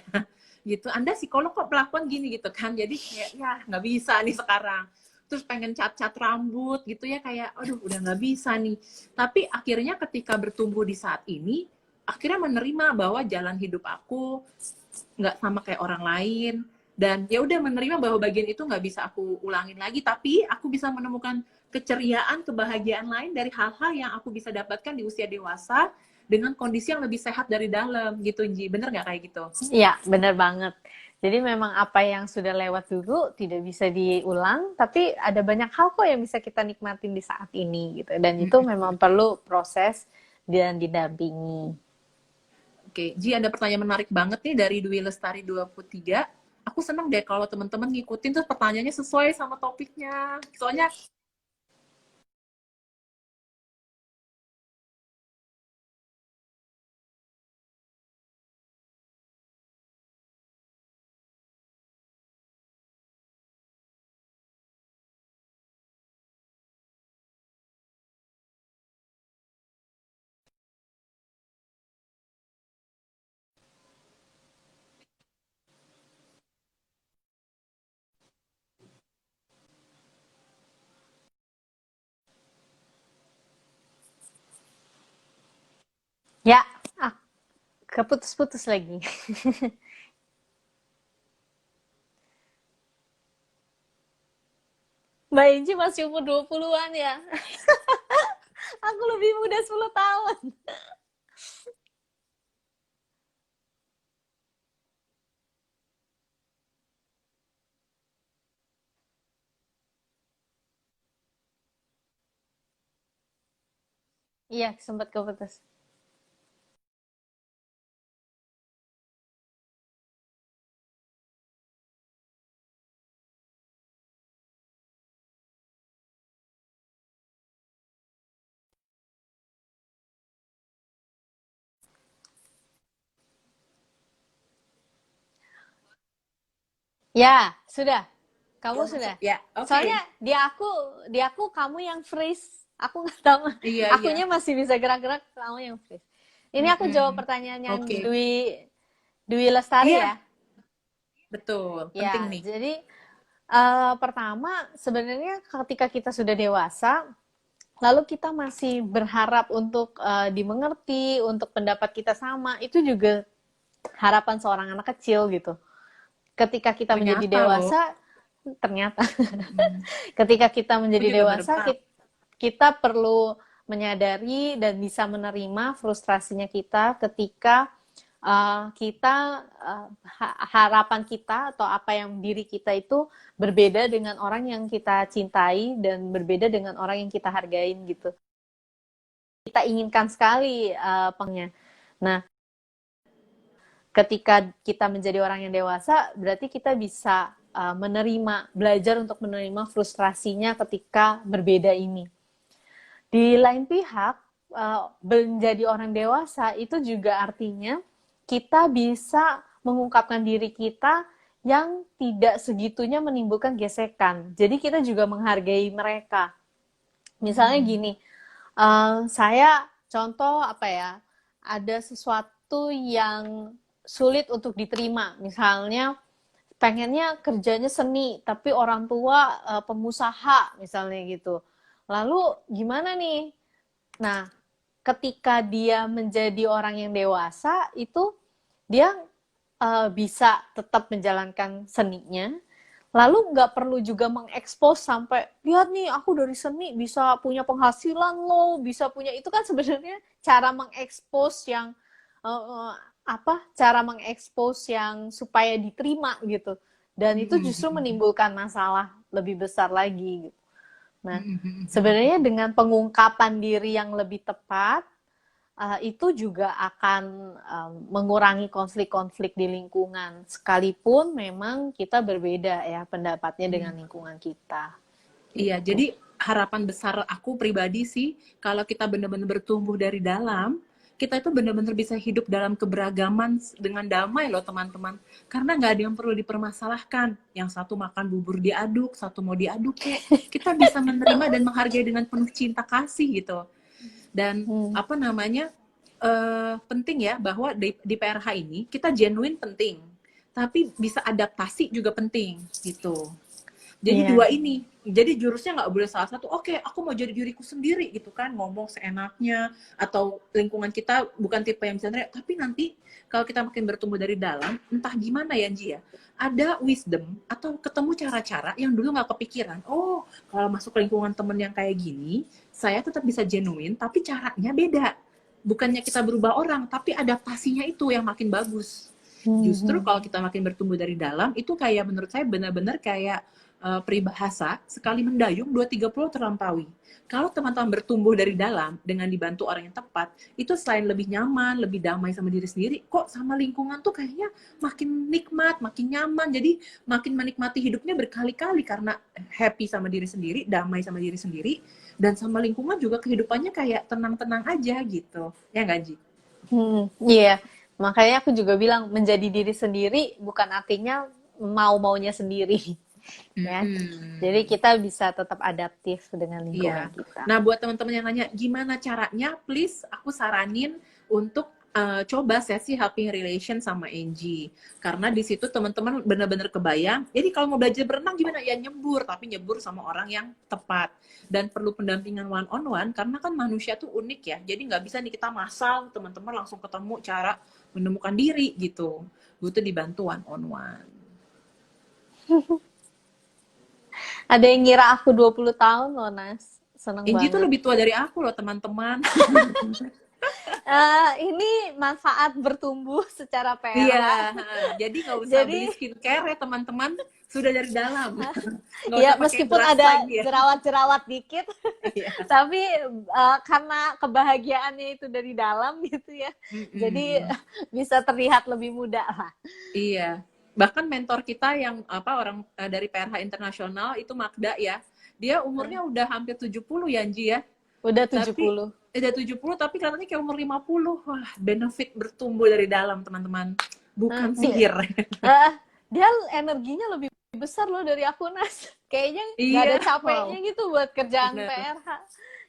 Gitu, Anda psikolog kok pelakuan gini gitu kan, jadi kayak ya nggak bisa nih sekarang. Terus pengen cat-cat rambut gitu ya, kayak aduh udah nggak bisa nih. Tapi akhirnya ketika bertumbuh di saat ini, akhirnya menerima bahwa jalan hidup aku nggak sama kayak orang lain, dan ya udah menerima bahwa bagian itu nggak bisa aku ulangin lagi, tapi aku bisa menemukan keceriaan, kebahagiaan lain dari hal-hal yang aku bisa dapatkan di usia dewasa dengan kondisi yang lebih sehat dari dalam gitu, Ji. Bener nggak kayak gitu? Iya, bener banget. Jadi memang apa yang sudah lewat dulu tidak bisa diulang, tapi ada banyak hal kok yang bisa kita nikmatin di saat ini gitu. Dan itu memang perlu proses dan didampingi. Oke, Ji, ada pertanyaan menarik banget nih dari Dwi Lestari 23. Aku seneng deh kalau teman-teman ngikutin tuh pertanyaannya sesuai sama topiknya. Soalnya Ya, ah, keputus-putus lagi. Mbak Inci masih umur 20-an ya. Aku lebih muda 10 tahun. Iya, sempat keputus. Ya, sudah. Kamu ya, sudah. ya, oke. Soalnya di aku kamu yang freeze. Aku nggak tahu. Iya, iya. Akunya masih bisa gerak-gerak, kamu yang freeze. Ini aku jawab pertanyaannya Oke. Dwi Lestari Iya, ya. betul. Ya, Penting nih. jadi pertama sebenarnya ketika kita sudah dewasa, lalu kita masih berharap untuk dimengerti, untuk pendapat kita sama, itu juga harapan seorang anak kecil gitu. Ketika kita menjadi Ternyata loh. dewasa, ternyata ketika kita Aku menjadi juga baru dewasa, tahu. kita perlu menyadari dan bisa menerima frustrasinya kita ketika harapan kita atau apa yang diri kita itu berbeda dengan orang yang kita cintai dan berbeda dengan orang yang kita hargain gitu. Kita inginkan sekali pengnya. Nah, ketika kita menjadi orang yang dewasa, berarti kita bisa belajar untuk menerima frustrasinya ketika berbeda ini. Di lain pihak, menjadi orang dewasa itu juga artinya kita bisa mengungkapkan diri kita yang tidak segitunya menimbulkan gesekan. Jadi kita juga menghargai mereka. Misalnya gini, saya contoh apa ya, ada sesuatu yang sulit untuk diterima. Misalnya pengennya kerjanya seni, tapi orang tua pengusaha misalnya gitu. Lalu gimana nih? Nah, ketika dia menjadi orang yang dewasa, itu dia bisa tetap menjalankan seninya, lalu nggak perlu juga mengekspos sampai, lihat nih aku dari seni bisa punya penghasilan loh, bisa punya, itu kan sebenarnya cara mengekspos yang cara mengekspos yang supaya diterima gitu. Dan itu justru menimbulkan masalah lebih besar lagi gitu. Nah, sebenarnya dengan pengungkapan diri yang lebih tepat, itu juga akan mengurangi konflik-konflik di lingkungan. Sekalipun memang kita berbeda ya pendapatnya dengan lingkungan kita. Iya, Gitu. jadi harapan besar aku pribadi sih, kalau kita benar-benar bertumbuh dari dalam, kita itu benar-benar bisa hidup dalam keberagaman dengan damai loh teman-teman. Karena nggak ada yang perlu dipermasalahkan. Yang satu makan bubur diaduk, satu mau diaduk kek. Kita bisa menerima dan menghargai dengan penuh cinta kasih gitu. Dan apa namanya, penting ya bahwa di PRH ini kita genuine penting. Tapi bisa adaptasi juga penting gitu. Jadi Iya. dua ini, jadi jurusnya nggak boleh salah satu. Oke, aku mau jadi diriku sendiri gitu kan, ngomong seenaknya, atau lingkungan kita bukan tipe yang bisa teriak. Tapi nanti kalau kita makin bertumbuh dari dalam, entah gimana ya Ji ya, ada wisdom atau ketemu cara-cara yang dulu nggak kepikiran. Oh, kalau masuk ke lingkungan temen yang kayak gini, saya tetap bisa genuine, tapi caranya beda. Bukannya kita berubah orang, tapi adaptasinya itu yang makin bagus. Justru kalau kita makin bertumbuh dari dalam, itu kayak menurut saya benar-benar kayak peribahasa, sekali mendayung 230 terlampaui. Kalau teman-teman bertumbuh dari dalam dengan dibantu orang yang tepat, itu selain lebih nyaman, lebih damai sama diri sendiri, kok sama lingkungan tuh kayaknya makin nikmat, makin nyaman. Jadi makin menikmati hidupnya berkali-kali karena happy sama diri sendiri, damai sama diri sendiri, dan sama lingkungan juga kehidupannya kayak tenang-tenang aja gitu. Ya nggak, Ji? Iya. Makanya aku juga bilang menjadi diri sendiri bukan artinya mau-maunya sendiri. Ya. Jadi kita bisa tetap adaptif dengan lingkungan Iya. kita. Nah, buat teman-teman yang nanya gimana caranya, please aku saranin untuk coba sesi helping relation sama Angie. Karena di situ teman-teman benar-benar kebayang. Jadi kalau mau belajar berenang gimana? Ya nyebur, tapi nyebur sama orang yang tepat. Dan perlu pendampingan one on one karena kan manusia tuh unik ya. Jadi nggak bisa nih kita massal teman-teman langsung ketemu cara menemukan diri gitu. Butuh dibantu one on one. Ada yang ngira aku 20 tahun loh, Nas. Seneng Angie tuh banget. lebih tua dari aku loh teman-teman. Ini manfaat bertumbuh secara Iya, PRH. jadi nggak usah Jadi, beli skincare ya teman-teman, sudah dari dalam. Nggak ya usah pakai meskipun beras ada lagi ya. jerawat-jerawat dikit, Iya. tapi karena kebahagiaannya itu dari dalam gitu ya. Jadi bisa terlihat lebih muda lah. Iya. Bahkan mentor kita yang orang dari PRH Internasional itu Magda ya. Dia umurnya udah hampir 70 ya, Anji ya. Udah Tapi 70. udah 70 tapi katanya kayak umur 50. Wah, benefit bertumbuh dari dalam, teman-teman. Bukan sihir. Dia energinya lebih besar loh dari aku, Nas. Kayaknya nggak ada Iya, capeknya wow. gitu buat kerjaan Bener. PRH.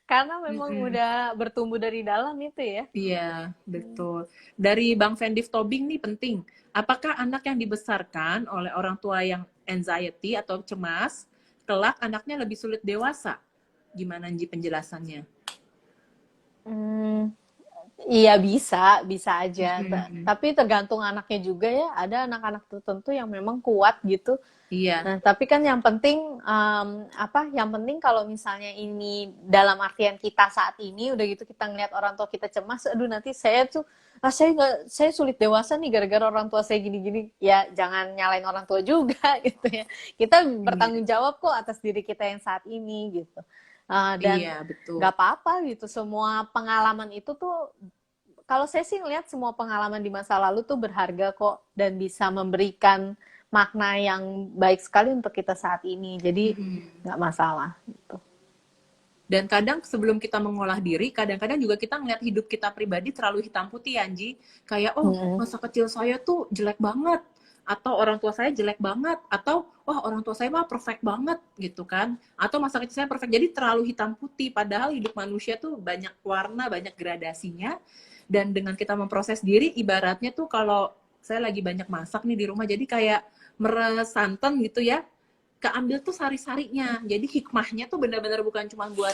Karena memang udah bertumbuh dari dalam itu ya. Iya, betul. Dari Bang Fendif Tobing nih penting. Apakah anak yang dibesarkan oleh orang tua yang anxiety atau cemas, kelak anaknya lebih sulit dewasa? Gimana Nji penjelasannya? Iya bisa aja. Tapi tergantung anaknya juga ya. Ada anak-anak tertentu yang memang kuat gitu. Iya. Nah, tapi kan yang penting Yang penting kalau misalnya ini dalam artian kita saat ini udah gitu kita ngeliat orang tua kita cemas, aduh nanti saya tuh saya sulit dewasa nih gara-gara orang tua saya gini-gini. Ya jangan nyalain orang tua juga gitu ya. Kita bertanggung jawab kok atas diri kita yang saat ini gitu. Dan Iya, betul. nggak apa-apa gitu. Semua pengalaman itu tuh kalau saya sih ngeliat semua pengalaman di masa lalu tuh berharga kok dan bisa memberikan makna yang baik sekali untuk kita saat ini. Jadi nggak masalah gitu. Dan kadang sebelum kita mengolah diri, kadang-kadang juga kita ngeliat hidup kita pribadi terlalu hitam putih, Anji. Kayak, masa kecil saya tuh jelek banget. Atau orang tua saya jelek banget. Atau, wah orang tua saya mah perfect banget gitu kan. Atau masa kecil saya perfect. Jadi terlalu hitam putih. Padahal hidup manusia tuh banyak warna, banyak gradasinya. Dan dengan kita memproses diri, ibaratnya tuh kalau saya lagi banyak masak nih di rumah, jadi kayak meres santan gitu ya, keambil tuh sari-sarinya. Jadi hikmahnya tuh benar-benar bukan cuma buat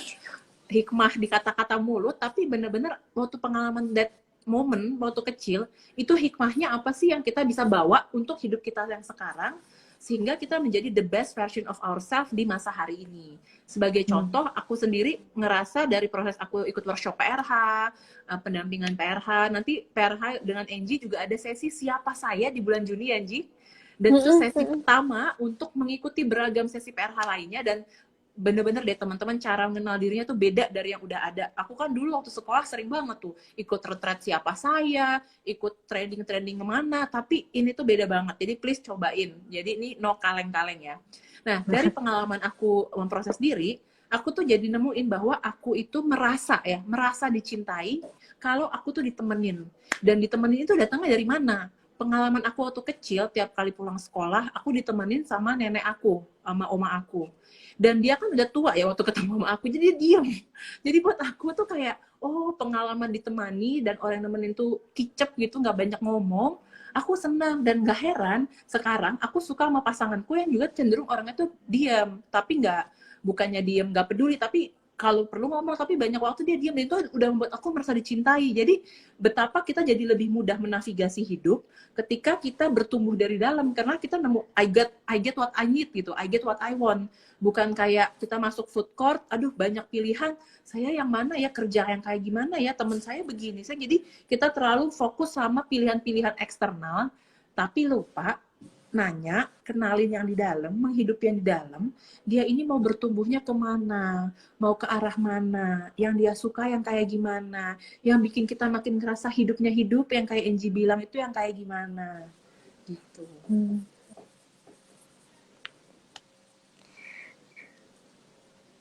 hikmah di kata-kata mulut, tapi benar-benar waktu pengalaman that moment, waktu kecil, itu hikmahnya apa sih yang kita bisa bawa untuk hidup kita yang sekarang, sehingga kita menjadi the best version of ourselves di masa hari ini. Sebagai contoh, aku sendiri ngerasa dari proses aku ikut workshop PRH, pendampingan PRH, nanti PRH dengan Angie juga ada sesi siapa saya di bulan Juni, Angie. Dan itu sesi pertama untuk mengikuti beragam sesi PRH lainnya, dan bener-bener deh teman-teman, cara mengenal dirinya tuh beda dari yang udah ada. Aku kan dulu waktu sekolah sering banget tuh ikut retreat siapa saya, ikut training kemana, tapi ini tuh beda banget. Jadi please cobain. Jadi ini no kaleng-kaleng ya. Nah, dari pengalaman aku memproses diri, aku tuh jadi nemuin bahwa aku itu merasa dicintai kalau aku tuh ditemenin. Dan ditemenin itu datangnya dari mana? Pengalaman aku waktu kecil, tiap kali pulang sekolah, aku ditemenin sama nenek aku, sama oma aku. Dan dia kan udah tua ya waktu ketemu sama aku, jadi dia diem. Jadi buat aku tuh kayak, oh pengalaman ditemani dan orang yang nemenin tuh kicep gitu, nggak banyak ngomong. Aku senang, dan gak heran sekarang aku suka sama pasanganku yang juga cenderung orangnya tuh diam, tapi bukannya diam nggak peduli, tapi kalau perlu ngomong tapi banyak waktu dia diam, dan itu udah membuat aku merasa dicintai. Jadi betapa kita jadi lebih mudah menavigasi hidup ketika kita bertumbuh dari dalam, karena kita nemu I get what I need gitu, I get what I want. Bukan kayak kita masuk food court, aduh banyak pilihan, saya yang mana ya, kerja yang kayak gimana ya, teman saya begini. Jadi kita terlalu fokus sama pilihan-pilihan eksternal, tapi lupa nanya, kenalin yang di dalam, menghidupi yang di dalam, dia ini mau bertumbuhnya kemana, mau ke arah mana, yang dia suka yang kayak gimana, yang bikin kita makin ngerasa hidupnya hidup, yang kayak Angie bilang itu yang kayak gimana, gitu.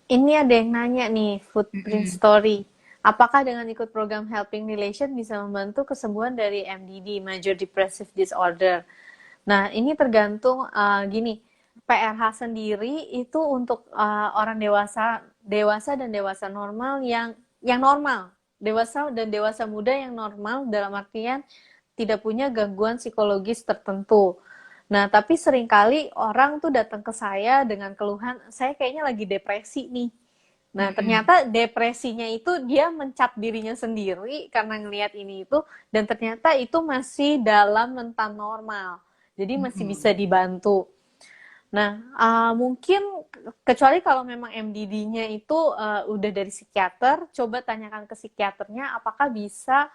Ini ada yang nanya nih, Footprint Story. Apakah dengan ikut program Helping Relation bisa membantu kesembuhan dari MDD, Major Depressive Disorder? Nah, ini tergantung gini, PRH sendiri itu untuk orang dewasa dan dewasa normal yang normal, dewasa dan dewasa muda yang normal dalam artian tidak punya gangguan psikologis tertentu. Nah, tapi seringkali orang tuh datang ke saya dengan keluhan, saya kayaknya lagi depresi nih. Nah, ternyata depresinya itu dia mencap dirinya sendiri karena ngelihat ini itu, dan ternyata itu masih dalam rentan normal. Jadi masih bisa dibantu. Nah, mungkin kecuali kalau memang MDD-nya itu udah dari psikiater, coba tanyakan ke psikiaternya apakah bisa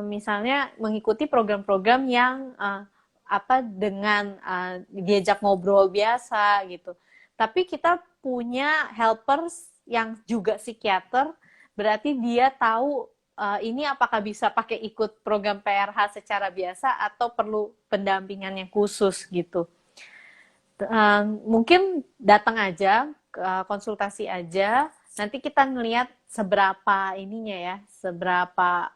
misalnya mengikuti program-program yang dengan diajak ngobrol biasa gitu. Tapi kita punya helpers yang juga psikiater, berarti dia tahu ini apakah bisa pakai ikut program PRH secara biasa atau perlu pendampingan yang khusus gitu. Mungkin datang aja, konsultasi aja, nanti kita ngelihat seberapa ininya ya, seberapa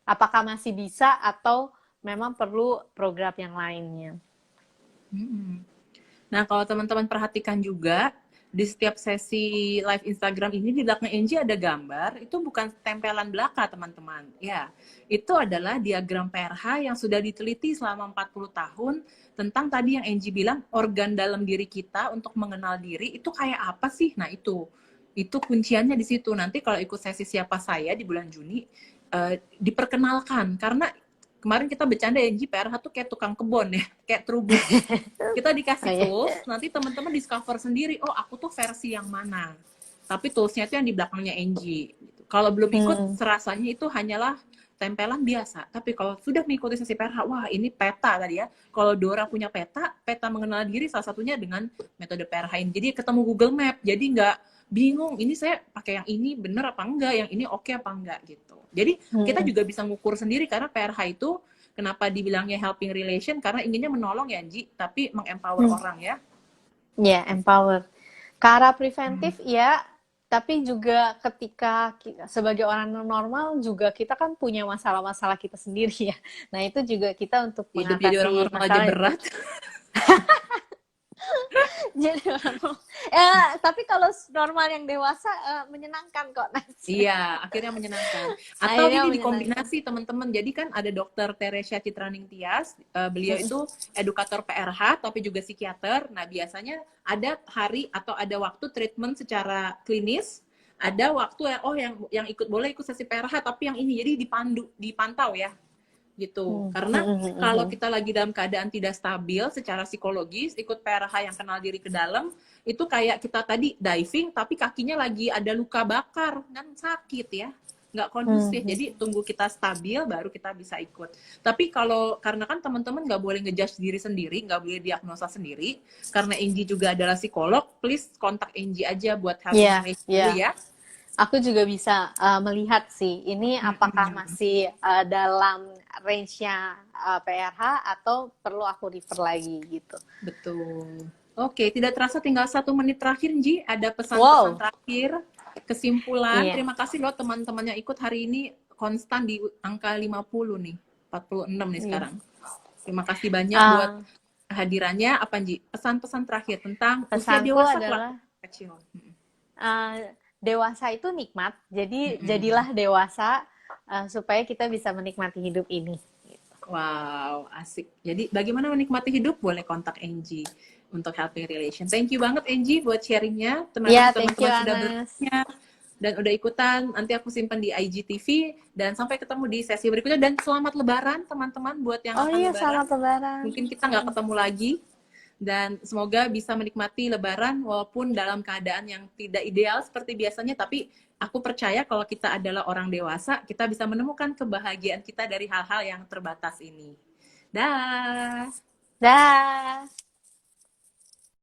apakah masih bisa atau memang perlu program yang lainnya. Nah, kalau teman-teman perhatikan juga, di setiap sesi live Instagram ini di belakang Angie ada gambar, itu bukan tempelan belaka teman-teman. Ya, itu adalah diagram PRH yang sudah diteliti selama 40 tahun tentang tadi yang Angie bilang, organ dalam diri kita untuk mengenal diri itu kayak apa sih? Nah, itu kunciannya di situ. Nanti kalau ikut sesi siapa saya di bulan Juni, diperkenalkan, karena kemarin kita bercanda ya, PRH tuh kayak tukang kebon ya, kayak trubus. Kita dikasih tools, nanti teman-teman discover sendiri, oh aku tuh versi yang mana. Tapi toolsnya itu yang di belakangnya Angie. Kalau belum ikut, serasanya itu hanyalah tempelan biasa. Tapi kalau sudah mengikuti sesi PRH, wah ini peta tadi ya. Kalau Dora punya peta mengenal diri salah satunya dengan metode PRH ini. Jadi ketemu Google Map, jadi nggak bingung, ini saya pakai yang ini bener apa enggak, yang ini oke apa enggak gitu. Jadi kita juga bisa ngukur sendiri, karena PRH itu kenapa dibilangnya helping relation, karena inginnya menolong ya Angie, tapi mengempower orang ya. Ya, empower. Ke arah preventif ya, tapi juga ketika sebagai orang normal juga kita kan punya masalah-masalah kita sendiri ya. Nah, itu juga kita untuk hidup jadi orang normal aja berat. Jadi tapi kalau normal yang dewasa menyenangkan kok. Iya, akhirnya menyenangkan. Atau ini dikombinasi teman-teman. Jadi kan ada Dokter Teresia Citraning Tias, beliau itu edukator PRH tapi juga psikiater. Nah, biasanya ada hari atau ada waktu treatment secara klinis, ada waktu yang ikut boleh ikut sesi PRH tapi yang ini, jadi dipantau ya. gitu. Karena kalau kita lagi dalam keadaan tidak stabil secara psikologis, ikut PRH yang kenal diri ke dalam, itu kayak kita tadi diving tapi kakinya lagi ada luka bakar, kan sakit ya, nggak kondusif. Jadi tunggu kita stabil baru kita bisa ikut. Tapi kalau karena kan teman-teman nggak boleh ngejudge diri sendiri, nggak boleh diagnosa sendiri, karena Angie juga adalah psikolog, please kontak Angie aja buat help dulu ya. Aku juga bisa melihat sih, ini apakah masih dalam range-nya PRH atau perlu aku refer lagi gitu. Betul. Oke, tidak terasa tinggal 1 menit terakhir, Ji. Ada pesan-pesan terakhir, kesimpulan. Terima kasih loh teman-teman yang ikut hari ini konstan di angka 50 nih, 46 nih sekarang. Terima kasih banyak buat kehadirannya. Apa, Ji? Pesan-pesan terakhir tentang usia dewasa adalah kecil. Dewasa itu nikmat, jadi jadilah dewasa supaya kita bisa menikmati hidup ini. Wow, asik. Jadi bagaimana menikmati hidup? Boleh kontak Angie untuk helping relation. Thank you banget Angie buat sharingnya. Teman-teman sudah bertanya dan udah ikutan. Nanti aku simpan di IGTV dan sampai ketemu di sesi berikutnya. Dan selamat Lebaran teman-teman buat yang akan Lebaran. Selamat Lebaran. Mungkin kita nggak ketemu lagi. Dan semoga bisa menikmati Lebaran walaupun dalam keadaan yang tidak ideal seperti biasanya. Tapi aku percaya kalau kita adalah orang dewasa, kita bisa menemukan kebahagiaan kita dari hal-hal yang terbatas ini. Dah.